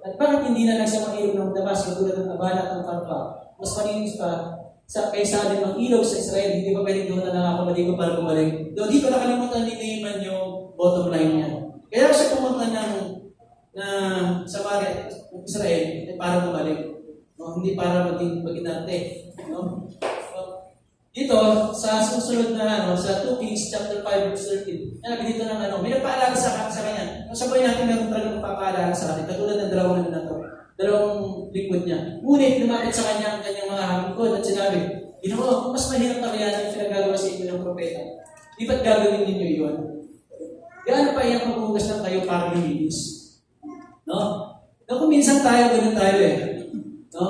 At bakit hindi na lang siya mailog ng Damas katulad ng abala at ng karpa? Mas malinis pa kaysa alin ang ilog sa Israel, hindi pa pwedeng doon na nakakabaligo para bumalik. Doon dito nakalimutan ni Naaman yung bottom line niya. Kaya siya pumunta na Samaria, Israel, para bumalik. No? Hindi para maging maginarte. No? Dito, sa susunod na sa 2 Kings chapter 5 verse 13, nabi dito ng may nagpaalala sa kanya. Sa buhay natin meron talagang magpapaalala sa atin, katulad ng dalawang lingkod niya. Ngunit lumapit sa kanya ang kanyang mga lingkod at sinabi, Ginoo, kung mas mahirap na kaya ang pinagagawa sa inyo ng propeta, di ba't gagawin ninyo yun? Gaano pa iyang maghugas ng kayo para luminis? No? Kung minsan ganun tayo No?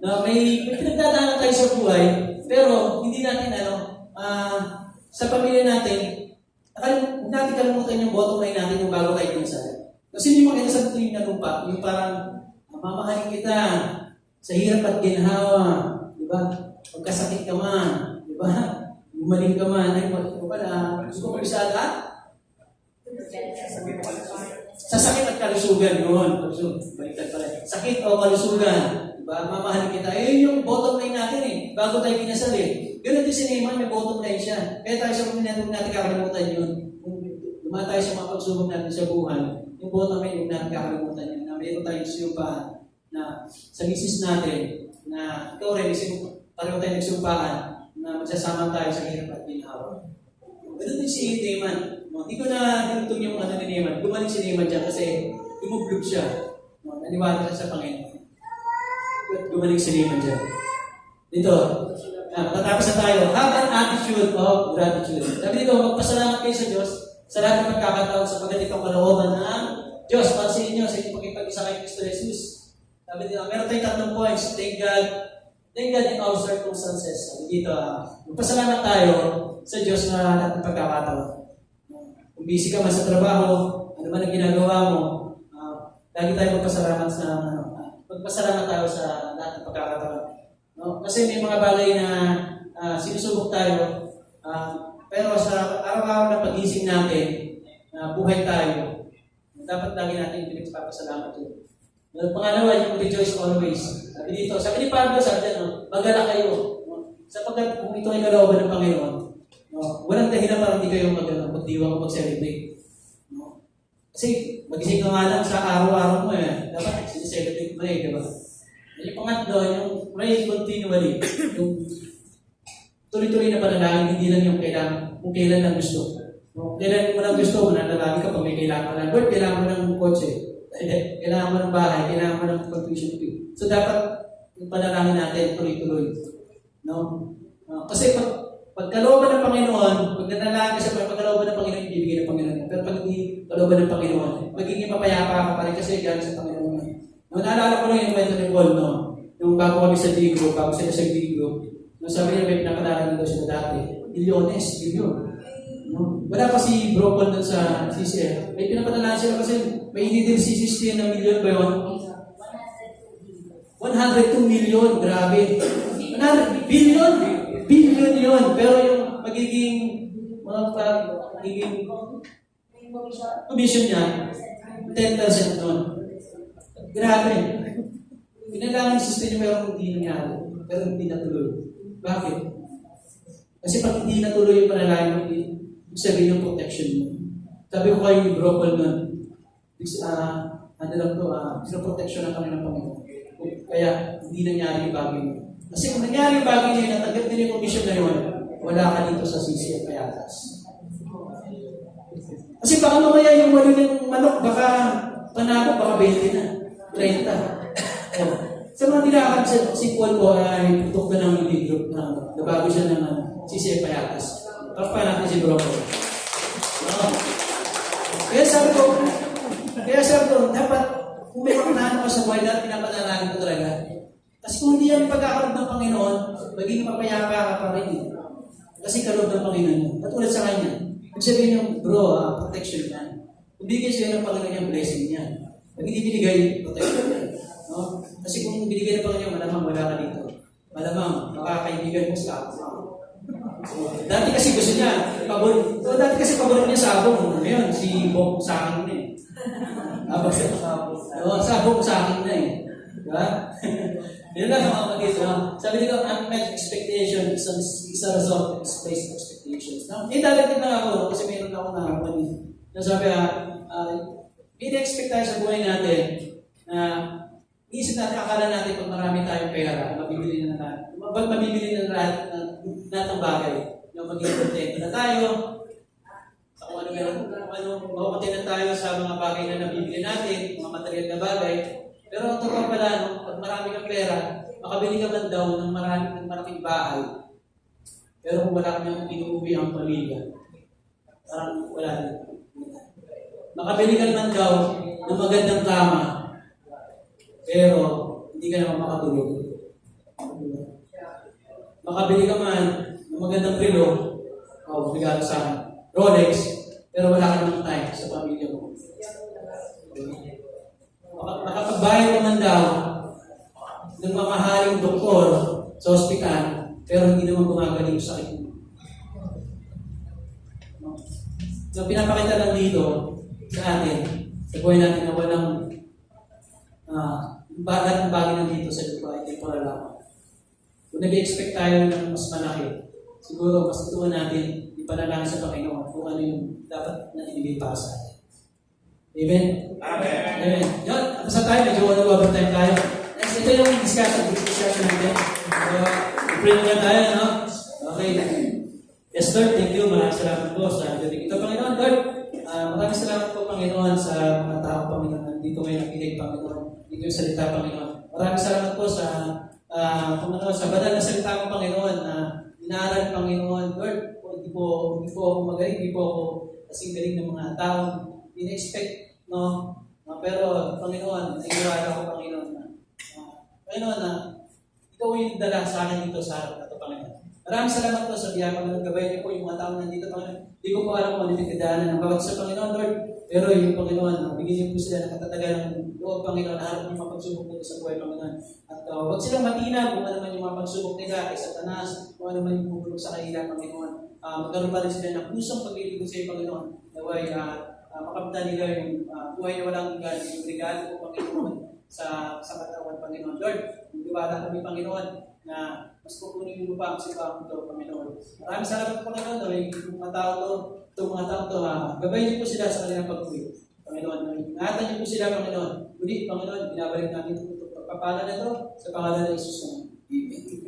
Na may pinagdadaanan tayo sa buhay, pero hindi natin sa pamilya natin, huwag natin kalimutan yung bottom line natin yung bago tayo kinasal. Kasi hindi makita sa tuwing na lumpa, yung parang, mamahalin kita sa hirap at ginhawa, di ba? Pagkasakit ka man, di ba? Gumaling ka man, ay gusto ko pisada? Sa sakit at kalusugan yun. Baliktad pala. Sakit o kalusugan. Diba? Mamahalin kita. Yung bottom line natin bago tayo kinasal Ganun din si Naaman, may bottom line siya. Kaya tayo sa mga natin kakalimutan yun. Kung dumaan tayo sa mga pagsubok natin sa buhay, yung bottom line yung natin kakalimutan yun. Na mayroon tayong siyumpaan na sa misis natin na ikaw rin, pareho tayo nagsumpaan na magsasama tayo sa hirap at ginhawa. Ganun din si Naaman. Hindi ko na dinutong yung ni Naaman. Gumaling si Naaman dyan kasi tumublog siya. Naniwala siya sa Panginoon. Gumaling si Naaman dyan. Dito, tatapos na tayo. Have an attitude of gratitude. Sabi dito, magpasalamat kayo sa Diyos sa lahat ng pagkakataon sa pagkatitong kalooban ng Diyos. Pansinin nyo sa inyong pagkipag-isa kay Kristo Jesus. Sabi dito, meron tayong 3 points. Thank God in all circumstances. Sabi dito, magpasalamat tayo sa Diyos na lahat ng pagkakataon. Kung busy ka man sa trabaho, ano man ang ginagawa mo, lagi tayo magpasalamat tayo sa lahat ng pagkakataon. No? Kasi may mga bagay na sinusubok tayo, pero sa araw-araw na pag-ising natin, buhay tayo, dapat lagi natin pinagpapasalamat yun. Pangalawa, yung rejoice always. Sabi ni Pablo, magala kayo. Sapagkat kung ito ay kalooban ng Panginoon, walang dahilan para hindi kayo magdiwang o mag-celebrate. No? Kasi magising ka nga lang sa araw-araw mo dapat sineselebrate mo di ba? Yung pangatlo, yung pray continually. Yung tuloy-tuloy na panalangin, hindi lang yung kung kailan lang gusto. No? Kailan mo lang gusto, mananalangin ka pag may kailangan ka lang. Lord, kailangan mo ng kotse. Kailangan mo ng bahay, kailangan mo ng contribution fee. So dapat yung panalangin natin tuloy-tuloy. No? Kasi pagkalooban ng Panginoon, pag nanalangin ka sa pagkalooban ng Panginoon, ibibigay ng Panginoon. Pero pag hindi kalooban ng Panginoon, magiging mapayapa ka pa rin kasi galing sa Panginoon. Naalala ko lang yung kwento ni Paul, no? Yung bago kami sa D-Group, bago sila sa D-Group, nung sabi niya may pinapalala nito sila dati, milyones, milyon. No? Wala pa si Bro Paul dun sa CCF. May pinapalala sila kasi may hindi si CCF na milyon ba yun? 102 million, grabe. 100 billion, billion yun. Pero yung magiging commission niya, 10% nun. Grabe. Pinalangin sa system pero hindi nangyari. Pero hindi natuloy. Bakit? Kasi pag hindi natuloy yung panalangin mo, ibig sabihin yung protection mo. Sabi ko kayo yung Bro Paul nun, ano lang to, protection na kami ng Panginoon. Kaya hindi nangyari yung bagay niyo. Kasi kung nangyari yung bagay niyo, natanggap din yung commission na yun, wala ka dito sa CCF Payatas. Kasi baka mamaya yung wali ng manok, baka panalo, baka 20 na, 30. Oh. Sa mga tinakap si Paul po ay putok na ng lead group na nabago siya ng CCF Payatas. Tapos natin si Bro Paul. Kaya sabi ko, dapat kung may pagnahan ko sa buhay na pinapanalangin ko talaga. Kasi kung hindi yan pagkakaroon ng Panginoon, maging mapayapa ka pa rin. Kasi kaloob ng Panginoon mo. Katulad sa kanya. Ibig sabihin yung protection yan. Kung bigyan siya ng Panginoon yung blessing niya. Pag hindi binigay, protection yan. No? Kasi kung binigay ng Panginoon, malamang wala ka dito. Malamang, makakaibigan mo sa ako. Dati kasi gusto niya, dati kasi paborito niya sabong. Ngayon, si Bok sa akin na eh. Sabong sa akin na eh. Diba? Yun lang mga kapatid. Sabi dito, unmet expectation is a result of misplaced expectations. Dadagdag na ako kasi mayroon ako na sabi, ini-expect tayo sa buhay natin na isip natin, akala natin pag marami tayong pera, mabibili na lahat ng bagay. Yung magiging contento na tayo, sa kung makukontent na tayo sa mga bagay na nabibili natin, mga material na bagay. Pero ang totoo pala, pag marami kang pera, makabili ka man daw ng malaking bahay. Pero kung wala kang inuuwi ang pamilya, parang wala din. Makabili ka man daw ng magandang kama, pero hindi ka naman makatulog. Makabili ka man ng magandang relo, regalo sa Rolex, pero wala ka namang time sa pamilya mo. Makapagbayad naman daw ng mamahaling doktor sa ospital, pero hindi naman gumagaling sa sakit mo. So, pinapakita lang dito sa atin, sa buhay natin na walang lahat ng bagay nandito sa lupa ay temporal lamang. Kung nag-expect tayo ng mas malaki, siguro mas tutuwa natin ipanalangin sa Panginoon kung ano yung dapat na ibigay para sa atin. Amen? Amen. Amen. Yun, tapos tayo, medyo overtime tayo. Next, ito yung discussion natin. I-pray muna tayo, no? Okay. Yes, Lord, thank you. Maraming salamat po sa dating ito, Panginoon. Lord, maraming salamat po, Panginoon, sa mga tao, Panginoon. Dito ngayon nakinig, Panginoon. Dito yung salita, Panginoon. Maraming salamat po sa sa banal na salita mo, Panginoon, na inaaral, Panginoon. Lord, hindi po ako magaling, hindi po ako kasing galing ng mga tao. In-expect, no? Pero, Panginoon, nagigawala ko, Panginoon, na ikaw yung dala sa akin dito sa harap na ito, Panginoon. Maraming salamat po sa biyaya, Panginoon. Gabay niyo po yung mga tao nandito, Panginoon. Hindi ko po alam kung ano yung kadaanan ng bawat sa Panginoon, Lord. Pero yung Panginoon, bigyan niyo po sila ng katatagan ng loob, Panginoon, harap niyo mapagsubok nila sa buhay, Panginoon. At huwag silang matina kung ano man yung mapagsubok nila kay Satanas, kung ano man yung bubulong sa kanila, Panginoon. Magkaroon pa rin sila ng pusong paglilingkod sa iyo, Panginoon. Naway, makamta nila yung buhay na walang galing, yung regalo ko, Panginoon, sa katawan, Panginoon. Lord, tiwala kami, Panginoon, na mas pupunin yung lupa ang sipang ito, Panginoon. Maraming salamat, Panginoon, na yung mga tao to, itong mga tao to, gabay niyo po sila sa kanilang pag-uwi. Panginoon, ingatan niyo po sila, Panginoon. Ngunit, Panginoon, binabalik namin ito, pagpapala na ito, sa pangalan ng Jesus. Amen.